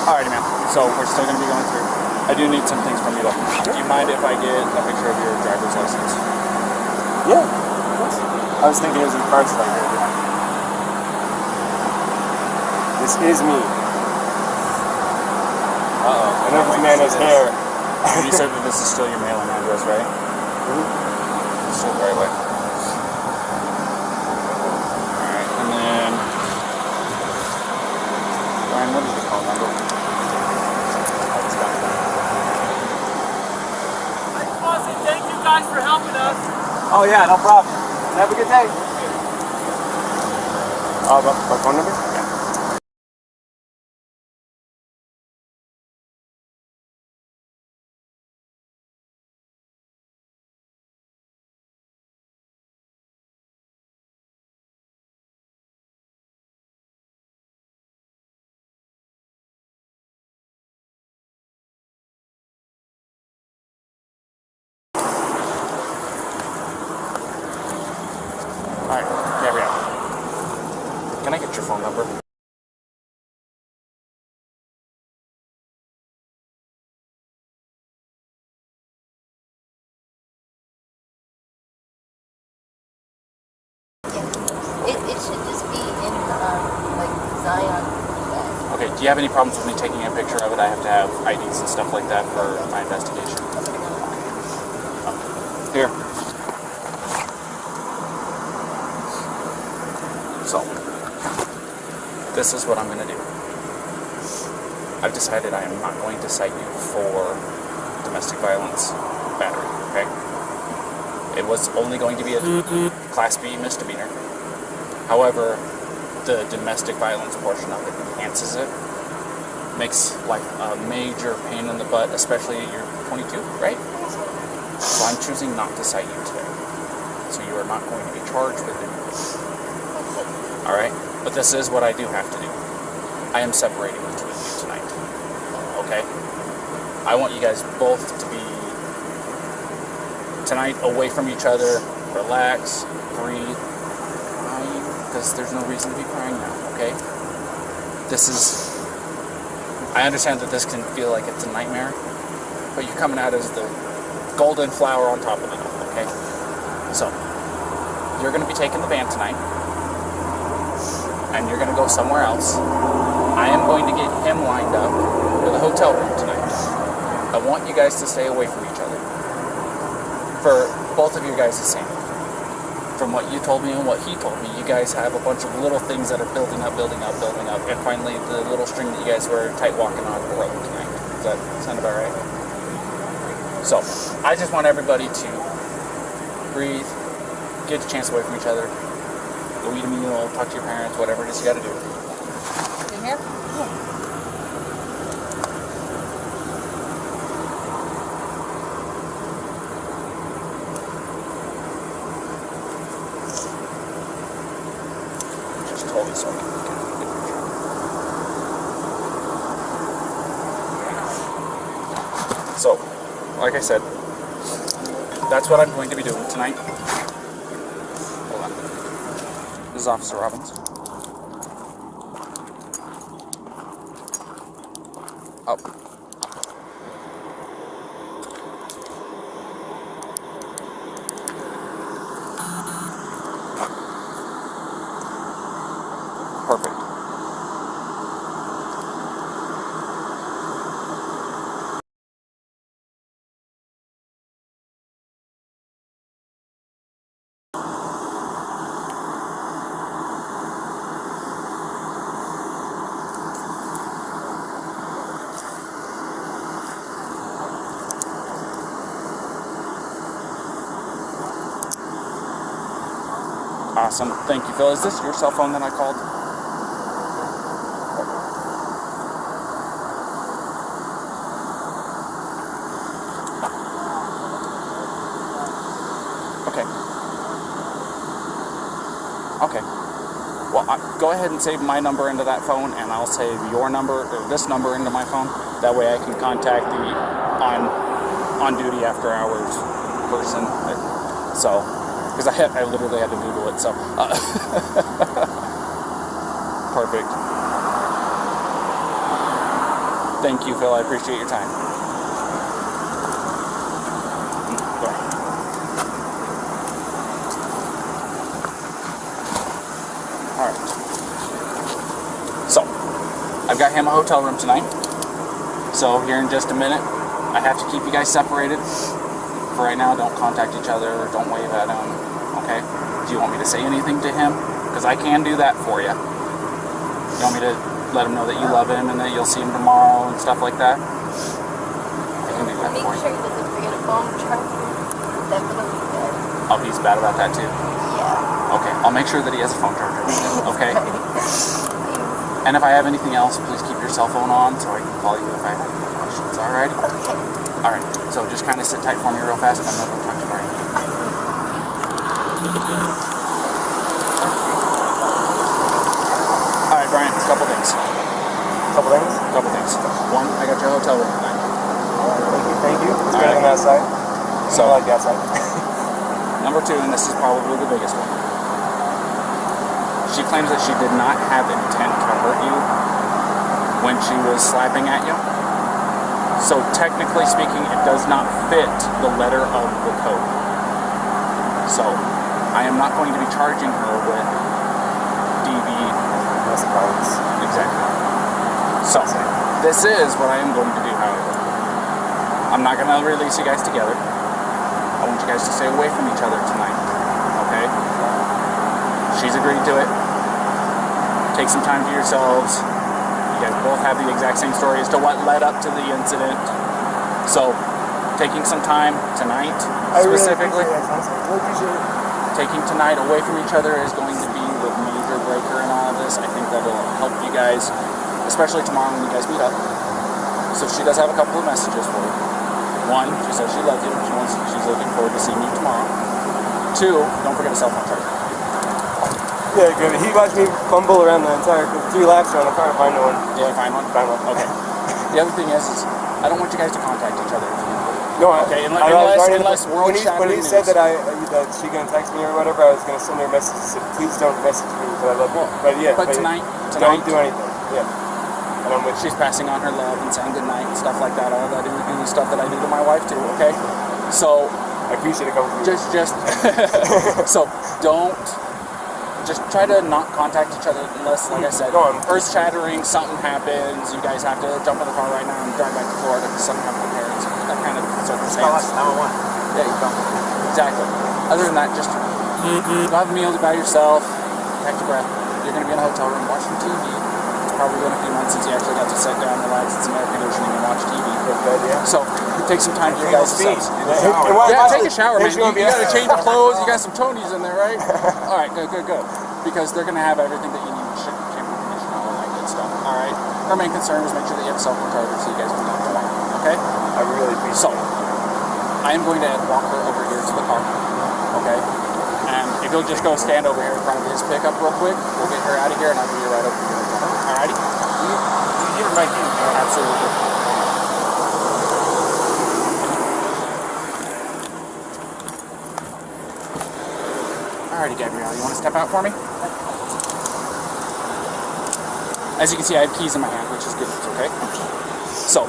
A: Alrighty, man. So we're still going to be going through. I do need some things from you, though. Do you mind if I get a picture of your driver's license?
B: Yeah, of course. I was thinking it was in parts like that. This is me.
A: Uh-oh.
B: I know this man has hair.
A: You said that this is still your mailing address, right? Mm-hmm. Still the right way. Alright, and then... Brian, what is your phone number?
D: I just want to say thank you guys for helping us.
B: Oh yeah, no problem. Have a good day. My phone number? Yeah.
A: Alright, there we go. Can I get your phone number?
C: It should just be in like Zion.
A: Okay, do you have any problems with me taking a picture of it? I have to have IDs and stuff like that for my investigation. Here. So, this is what I'm going to do. I've decided I am not going to cite you for domestic violence battery, okay? It was only going to be a Class B misdemeanor. However, the domestic violence portion of it enhances it. Makes life a major pain in the butt, especially you're 22, right? So I'm choosing not to cite you today. So you are not going to be charged with anything. Alright? But this is what I do have to do. I am separating the two of you tonight. Okay? I want you guys both to be tonight away from each other, relax, breathe, crying, because there's no reason to be crying now, okay? This is... I understand that this can feel like it's a nightmare, but you're coming out as the golden flower on top of it, okay? So, you're going to be taking the van tonight, and you're going to go somewhere else. I am going to get him lined up with a hotel room tonight. I want you guys to stay away from each other. For both of you guys the same. From what you told me and what he told me, you guys have a bunch of little things that are building up, and finally the little string that you guys were tight walking on broke tonight. Does that sound about right? So, I just want everybody to breathe, get a chance away from each other, go eat a meal, talk to your parents, whatever it is you gotta do.
E: In here?
A: so I can get a good picture. So, like I said, that's what I'm going to be doing tonight. Hold on. This is Officer Robbins. Oh. Perfect. Awesome. Thank you, Phil. Is this your cell phone that I called? Okay. Okay. Well, go ahead and save my number into that phone, and I'll save your number, or this number, into my phone. That way I can contact the on-duty after-hours person. So, because I literally had to Google it, so. Perfect. Thank you, Phil. I appreciate your time. Go ahead. Alright. So, I've got him a hotel room tonight. So, here in just a minute, I have to keep you guys separated. For right now, don't contact each other, don't wave at him, okay? Do you want me to say anything to him? Because I can do that for you. You want me to let him know that you love him and that you'll see him tomorrow and stuff like that? I can do that for you.
C: Make sure he doesn't forget a phone charger. Definitely good.
A: Oh, he's bad about that too?
C: Yeah.
A: Okay, I'll make sure that he has a phone charger, okay? And if I have anything else, please keep your cell phone on so I can call you if I have any questions, alright?
C: Okay.
A: Alright, so just kind of sit tight for me real fast and I'm going to talk to Brian. Alright, Brian, a couple things.
B: Couple things.
A: One, I got your hotel room tonight.
B: Thank you. It's better than that side.
A: So,
B: I like that side.
A: number two, and this is probably the biggest one. She claims that she did not have intent to hurt you when she was slapping at you. So technically speaking, it does not fit the letter of the code. So I am not going to be charging her with DV.
B: That's violence.
A: Exactly. So this is what I am going to do, however. I'm not going to release you guys together. I want you guys to stay away from each other tonight. Okay? She's agreed to it. Take some time to yourselves. You guys both have the exact same story as to what led up to the incident. So, taking some time tonight, specifically, taking tonight away from each other is going to be the major breaker in all of this. I think that will help you guys, especially tomorrow when you guys meet up. So she does have a couple of messages for you. One, she says she loves you. She's looking forward to seeing you tomorrow. Two, don't forget a cell phone charger.
B: Yeah, good. He watched me fumble around the entire 3 laps around the car to find no one.
A: Did you find one?
B: Find one.
A: Okay. The other thing is I don't want you guys to contact each other.
B: No,
A: okay, unless world shattering
B: when he said that she gonna text me or whatever, I was gonna send her a message that said, please don't message me, but I love you. But yeah.
A: But tonight,
B: don't do anything. Yeah. And I'm with
A: she's passing on her love and saying goodnight and stuff like that. All that is stuff that I do to my wife too. Okay. So
B: I appreciate it coming from you.
A: Just so don't. Just try to not contact each other unless, like I said, earth shattering, something happens, you guys have to jump in the car right now and drive back to Florida because something happened with parents, that kind of circumstance. Yeah, you don't. Exactly. Other than that, just go have a meal by yourself, catch your breath. You're going to be in a hotel room watching TV. It's probably been a few months since you actually got to sit down, relax, and some air conditioning and watch TV. So, take some time for your guys' selves. Yeah, take a shower, man. You got to change your clothes. You got some Tonys in there, right? All right, good. Because they're going to have everything that you need. Shampoo, conditioner, all that good stuff. All right? Our main concern is make sure that you have a cell phone charger so you guys can talk tomorrow. Okay?
B: I really appreciate it.
A: So, I am going to walk her over here to the car. Okay? And if you'll just go stand over here in front of his pickup real quick. We'll get her out of here, and I'll give you a ride over here. Alrighty?
B: You give it right here.
A: Absolutely. Alrighty, Gabrielle, you want to step out for me? As you can see, I have keys in my hand, which is good, okay? So,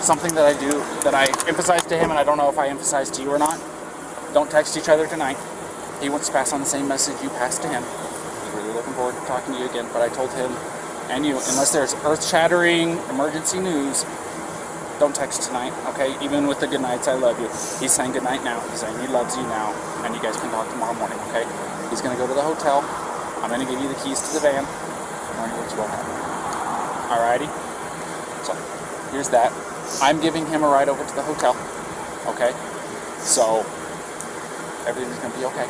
A: something that I do, that I emphasize to him, and I don't know if I emphasize to you or not, don't text each other tonight. He wants to pass on the same message you passed to him. He's really looking forward to talking to you again, but I told him and you, unless there's earth-shattering emergency news, don't text tonight, okay? Even with the good nights, I love you. He's saying good night now. He's saying he loves you now, and you guys can talk tomorrow morning, okay? He's going to go to the hotel. I'm going to give you the keys to the van. Tomorrow what you will have. Alrighty? So, here's that. I'm giving him a ride over to the hotel, okay? So, everything's going to be okay.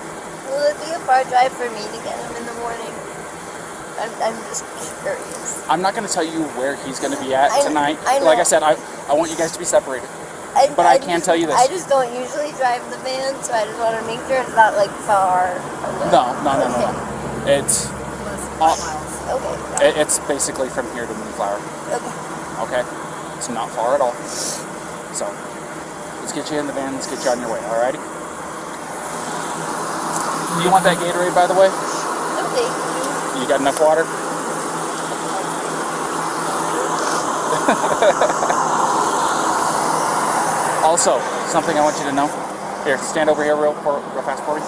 C: Will it be a far drive for me to get him in the morning? I'm just curious.
A: I'm not going to tell you where he's going to be at tonight.
C: I know.
A: Like I said, I want you guys to be separated. But I can tell you this.
C: I just don't usually drive the van, so I just want to make sure it's not like far away.
A: No.
C: Okay.
A: It's
C: Okay.
A: it's basically from here to Moonflower.
C: Okay.
A: Okay? It's not far at all. So, let's get you in the van. Let's get you on your way. Alrighty? You want that Gatorade, by the way?
C: Okay.
A: You got enough water? Also, something I want you to know. Here, stand over here real fast for me.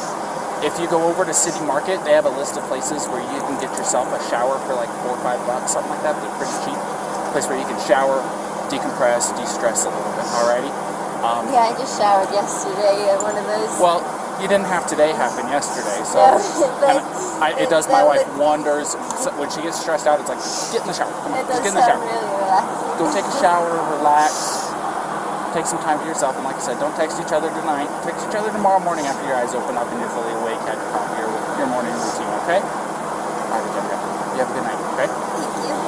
A: If you go over to City Market, they have a list of places where you can get yourself a shower for like $4 or $5, something like that. They're pretty cheap. A place where you can shower, decompress, de-stress a little bit. Alrighty?
C: Yeah, I just showered yesterday at one of those.
A: Well, you didn't have today happen yesterday, so it does my wife wonders. When she gets stressed out, it's like, get in the shower. Come on,
C: It does
A: just get in the shower.
C: sound really relaxing.
A: Go take a shower, relax, take some time for yourself, and like I said, don't text each other tonight. Text each other tomorrow morning after your eyes open up and you're fully awake, had your coffee or your morning routine, okay? All right, Jen, you have a good night, okay?
C: Thank you.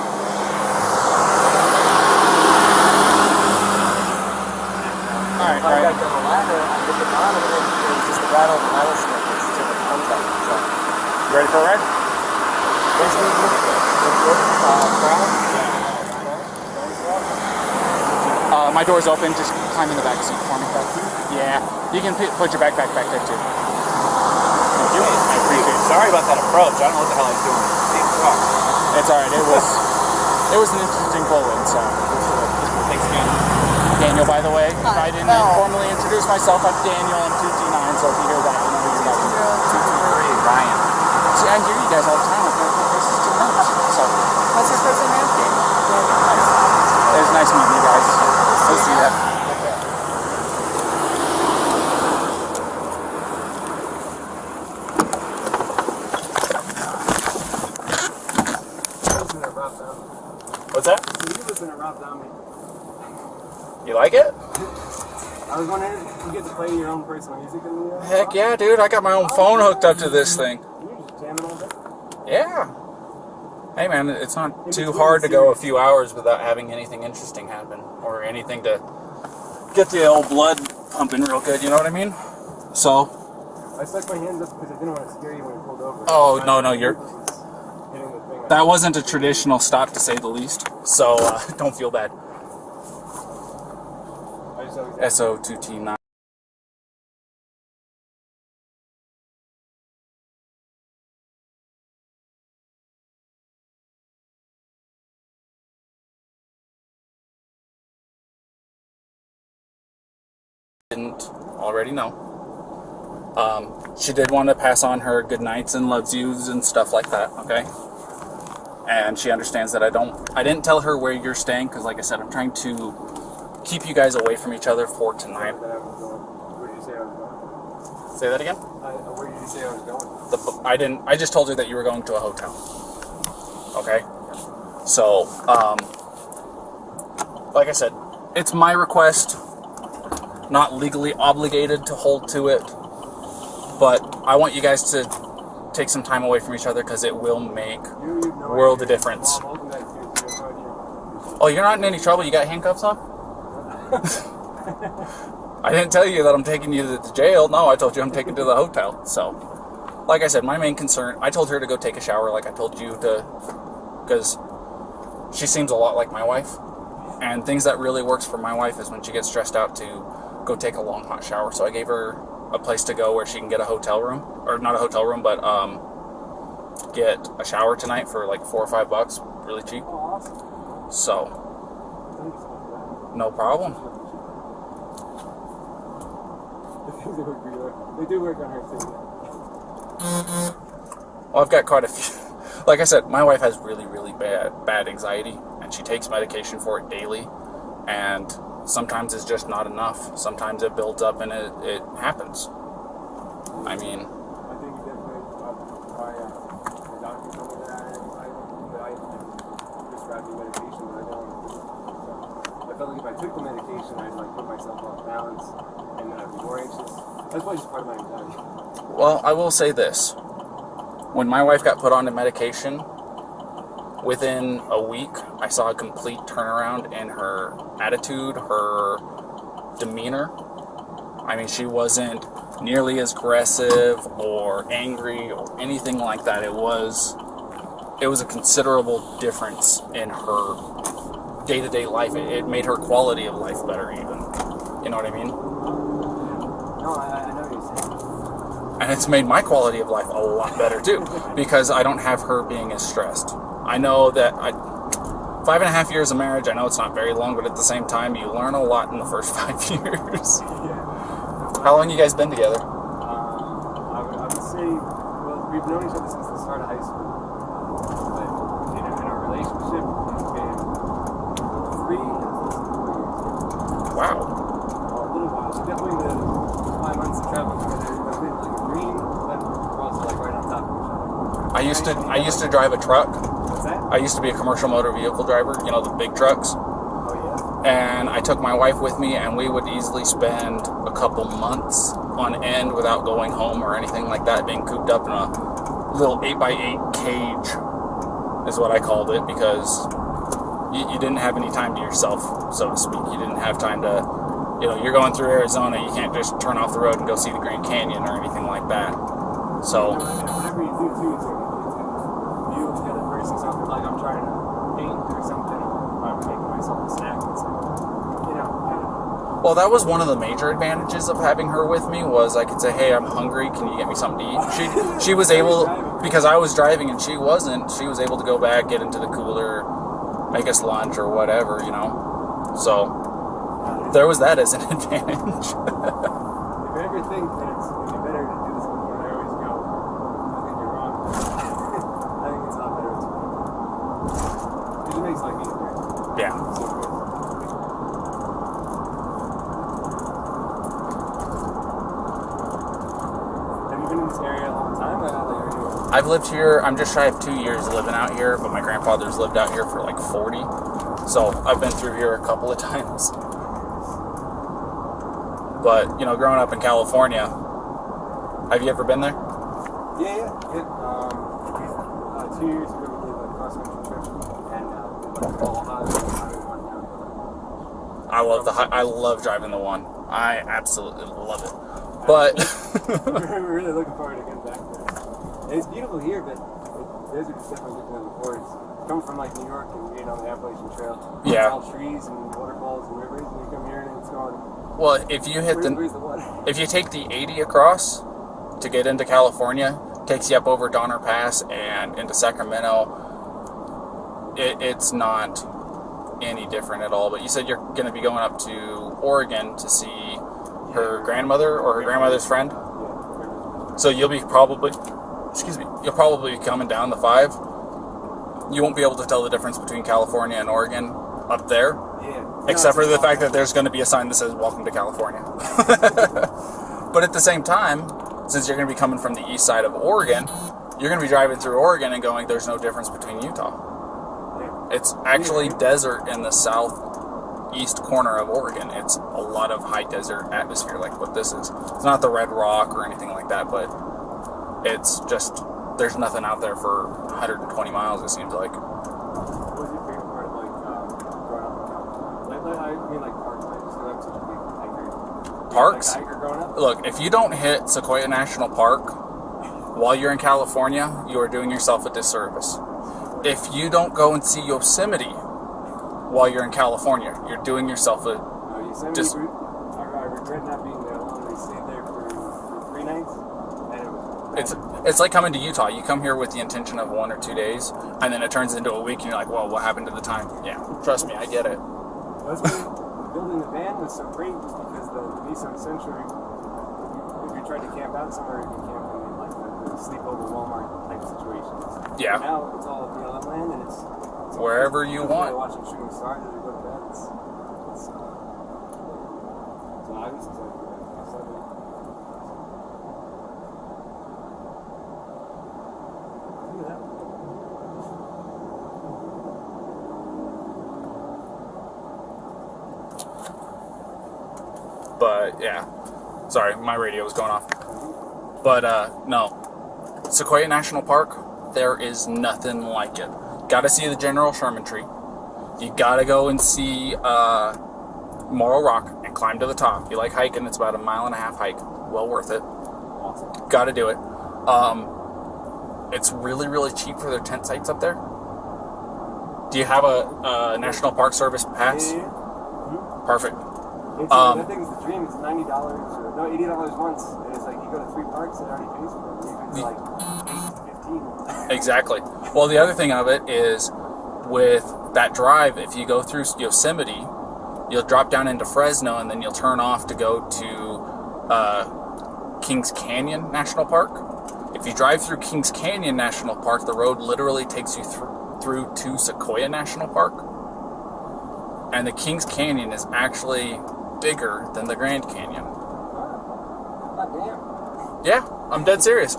B: I got to the ladder, I get the bottom, and it was just the rattle of the rattlesnake. It's just like contact. So,
A: You ready for a ride? My door's open, just climb in the back seat for me. Yeah, you can put your backpack back there too. Thank you. I appreciate it.
F: Sorry about that approach. I don't know what the hell I was doing.
A: It's alright, it was an interesting pull-in, so.
F: Thanks again.
A: Daniel, by the way, if I didn't formally introduce myself, I'm Daniel, I'm 2T9, so if you hear that, you know who you're talking to.
F: 223, Ryan.
A: See, I hear you guys all the time. I've never this is too much. So,
E: What's your first name?
A: it was nice meeting you guys. We'll see ya. What's that? You like it?
B: I was wondering if you get to play your own personal music in the
A: Heck yeah, dude. I got my own phone hooked up to this thing.
B: You just jam it all day?
A: Yeah. Hey man, it's not too hard to go a few hours without having anything interesting happen. Or anything to get the old blood pumping real good, you know what I mean? So.
B: I stuck my hands up because I didn't want to scare you when you pulled over.
A: Oh, no, you're. That wasn't a traditional stop to say the least. So, don't feel bad. SO2T9. Didn't already know. She did want to pass on her good nights and loves yous and stuff like that, okay? And she understands that I didn't tell her where you're staying because, like I said, I'm trying to keep you guys away from each other for tonight.
B: Where did you say I was going?
A: Say that again?
B: Where did you say I was going?
A: I just told her that you were going to a hotel. Okay? So, like I said, it's my request, not legally obligated to hold to it, but I want you guys to take some time away from each other because it will make world of difference. Oh, you're not in any trouble? You got handcuffs on? I didn't tell you that I'm taking you to the jail. No, I told you I'm taking you to the hotel. So, like I said, my main concern, I told her to go take a shower like I told you to, because she seems a lot like my wife. And things that really works for my wife is when she gets stressed out to go take a long hot shower. So I gave her a place to go where she can get a hotel room, or not a hotel room, but get a shower tonight for like $4 or $5, really cheap. So, no problem.
B: They do work on her too.
A: Well, I've got quite a few. Like I said, my wife has really, really bad anxiety, and she takes medication for it daily, and sometimes it's just not enough. Sometimes it builds up and it happens. I mean,
B: I think definitely the doctor told me that I had anxiety, but I prescribed me medication, but I don't want to do it. So I felt like if I took the medication, I'd like put myself off balance, and then I'd be more anxious. That's probably just part of my anxiety.
A: well, I will say this. When my wife got put on the medication, within a week, I saw a complete turnaround in her attitude, her demeanor. I mean, she wasn't nearly as aggressive or angry or anything like that. It was a considerable difference in her day-to-day life. It made her quality of life better even. You know what I mean?
B: No, I know what you're saying.
A: And it's made my quality of life a lot better too, because I don't have her being as stressed. I know that 5.5 years of marriage, I know it's not very long, but at the same time, you learn a lot in the first 5 years. How long you guys been together?
B: I would say, well, we've known each other since the start of high school. But in our relationship, it's been 3 and 4 years.
A: Wow.
B: A little while. So definitely the 5 months of traveling together, it's been like a dream, but we're also like right on top of each other.
A: I used to drive a truck.
B: What's that?
A: I used to be a commercial motor vehicle driver, you know, the big trucks.
B: Oh,
A: And I took my wife with me, and we would easily spend a couple months on end without going home or anything like that, being cooped up in a little 8x8 cage is what I called it, because you didn't have any time to yourself, so to speak. You didn't have time to, you know, you're going through Arizona, you can't just turn off the road and go see the Grand Canyon or anything like that. So,
B: whatever you do too, it's you and the other person, something like I'm trying to paint or something, or I'm making myself a snack. It's like, you know,
A: well, that was one of the major advantages of having her with me, was I could say, hey, I'm hungry, can you get me something to eat? She was able, because I was driving and she wasn't, she was able to go back, get into the cooler, make us lunch or whatever, you know. So, there was that as an advantage.
B: if you ever think that it'd be better to do this before I always go, I think you're wrong. I think it's a lot better to because it makes life easier.
A: Yeah.
B: So good. Have you been in this area a long time? Or like, are you...
A: I've lived here, I'm just shy of 2 years living out here, but my grandfather's lived out here for like 40. So I've been through here a couple of times. But, you know, growing up in California, have you ever been there?
B: Yeah. 2 years ago we did a cross-country trip, and all highway one down.
A: I love driving the one. I absolutely love it. But
B: We're really looking forward to getting back there. And it's beautiful here, but the desert is definitely different than before. It's coming from like New York and being on the Appalachian Trail.
A: Yeah.
B: It's all trees and waterfalls and rivers, and you come here and it's going.
A: well, if you hit
B: Where's the water?
A: if you take the 80 across to get into California, takes you up over Donner Pass and into Sacramento. It's not any different at all. But you said you're going to be going up to Oregon to see her grandmother or her grandmother's friend. So you'll be probably, you'll probably be coming down the 5. You won't be able to tell the difference between California and Oregon up there.
B: Yeah.
A: Except for the fact that there's going to be a sign that says, "Welcome to California." But at the same time, since you're going to be coming from the east side of Oregon, you're going to be driving through Oregon and going, there's no difference between Utah. It's actually desert in the southeast corner of Oregon. It's a lot of high desert atmosphere like what this is. It's not the Red Rock or anything like that, but it's just, there's nothing out there for 120 miles, it seems like.
B: What was your favorite part of like growing up in California? I mean like parks, like just because I'm such a big hiker.
A: Parks?
B: Like a hiker growing up?
A: Look, if you don't hit Sequoia National Park while you're in California, you are doing yourself a disservice. If you don't go and see Yosemite while you're in California, you're doing yourself a
B: Yosemite, I regret not being there alone. We stayed there for 3 nights, and it was
A: it's like coming to Utah. You come here with the intention of 1 or 2 days, and then it turns into a week, and you're like, well, what happened to the time? Yeah, trust me, I get it.
B: That's why building the van was so great, because the Nissan Sentra, if you tried to camp out somewhere, you can camp in like the sleepover Walmart type situations.
A: Yeah.
B: Now it's all BLM land, and it's
A: Wherever you want.
B: Watching shooting stars as we go to bed. So I was excited for that. Look at that.
A: But yeah, sorry, my radio was going off. But no, Sequoia National Park, there is nothing like it. Gotta see the General Sherman tree. You gotta go and see Morro Rock and climb to the top. If you like hiking, it's about a 1.5 mile hike. Well worth it.
B: Awesome.
A: Gotta do it. It's really, really cheap for their tent sites up there. Do you have a National Park Service pass?
B: Yeah.
A: Perfect.
B: It's, that thing's the dream. It's $90 or no, $80 once. And it's like you go to 3 parks, it already pays for it. It's like 8 to 15.
A: Exactly. Well, the other thing of it is with that drive, if you go through Yosemite, you'll drop down into Fresno, and then you'll turn off to go to Kings Canyon National Park. If you drive through Kings Canyon National Park, the road literally takes you through to Sequoia National Park. And the Kings Canyon is actually bigger than the Grand Canyon.
B: God damn.
A: Yeah, I'm dead serious.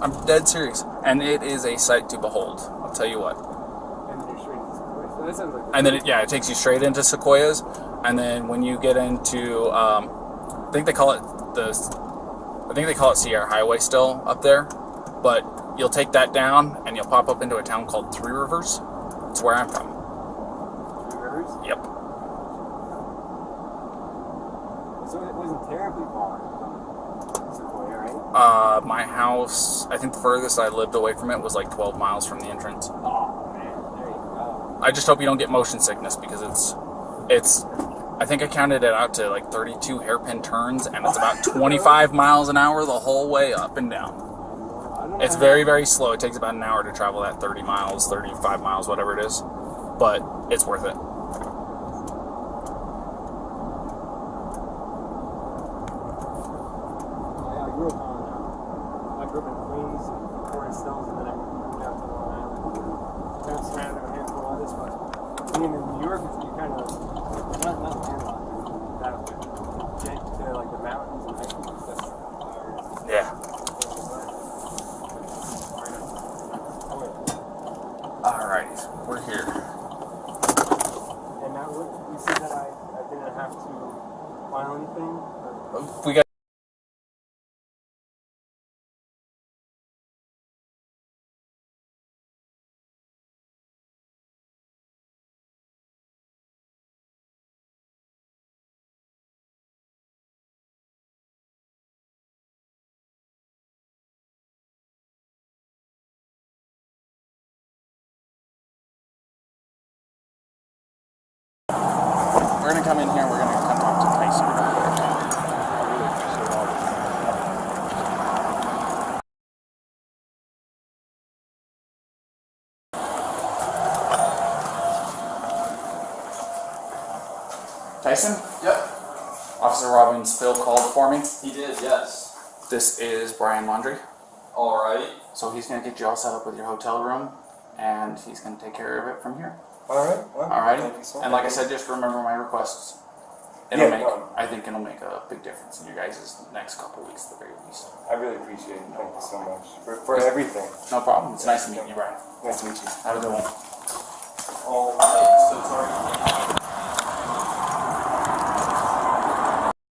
A: And it is a sight to behold. I'll tell you what.
B: And then you're straight into Sequoia. So that sounds like
A: And then it takes you straight into Sequoias. And then when you get into, I think they call it Sierra Highway still up there. But you'll take that down and you'll pop up into a town called Three Rivers. It's where I'm from.
B: 3 Rivers?
A: Yep.
B: So it wasn't terribly far from Sequoia, right?
A: My house, I think the furthest I lived away from it was like 12 miles from the entrance.
B: Oh, man. There you go.
A: I just hope you don't get motion sickness because it's I think I counted it out to like 32 hairpin turns, and it's about 25 miles an hour the whole way up and down. It's very, very slow. It takes about an hour to travel that 30 miles, 35 miles, whatever it is. But it's worth it.
B: I grew up in Queens and Forest Hills, and then I moved out to Long Island. Kind of surrounded with a handful of other spots. Being in New York, you kind of not landlocked, that to get to like the mountains and hiking and stuff.
A: Yeah. Alright, we're here.
B: And now you see that I didn't have to file anything?
A: We got We're going to come in here and we're going to come talk to Tyson real quick. Tyson?
G: Yep.
A: Officer Robbins Phil called for me.
G: He did, yes.
A: This is Brian Laundrie.
G: Alright.
A: So he's going to get you all set up with your hotel room, and he's going to take care of it from here.
B: Alright. Well,
A: Alrighty?
B: thank you so
A: And like I said, just remember my requests. I think it'll make a big difference in your guys' next couple weeks at the very least.
B: I really appreciate it. Thank you so much for everything.
A: No problem. It's nice meeting you, Brian.
B: Nice to meet you.
A: Have a good one.
G: Alright, so sorry.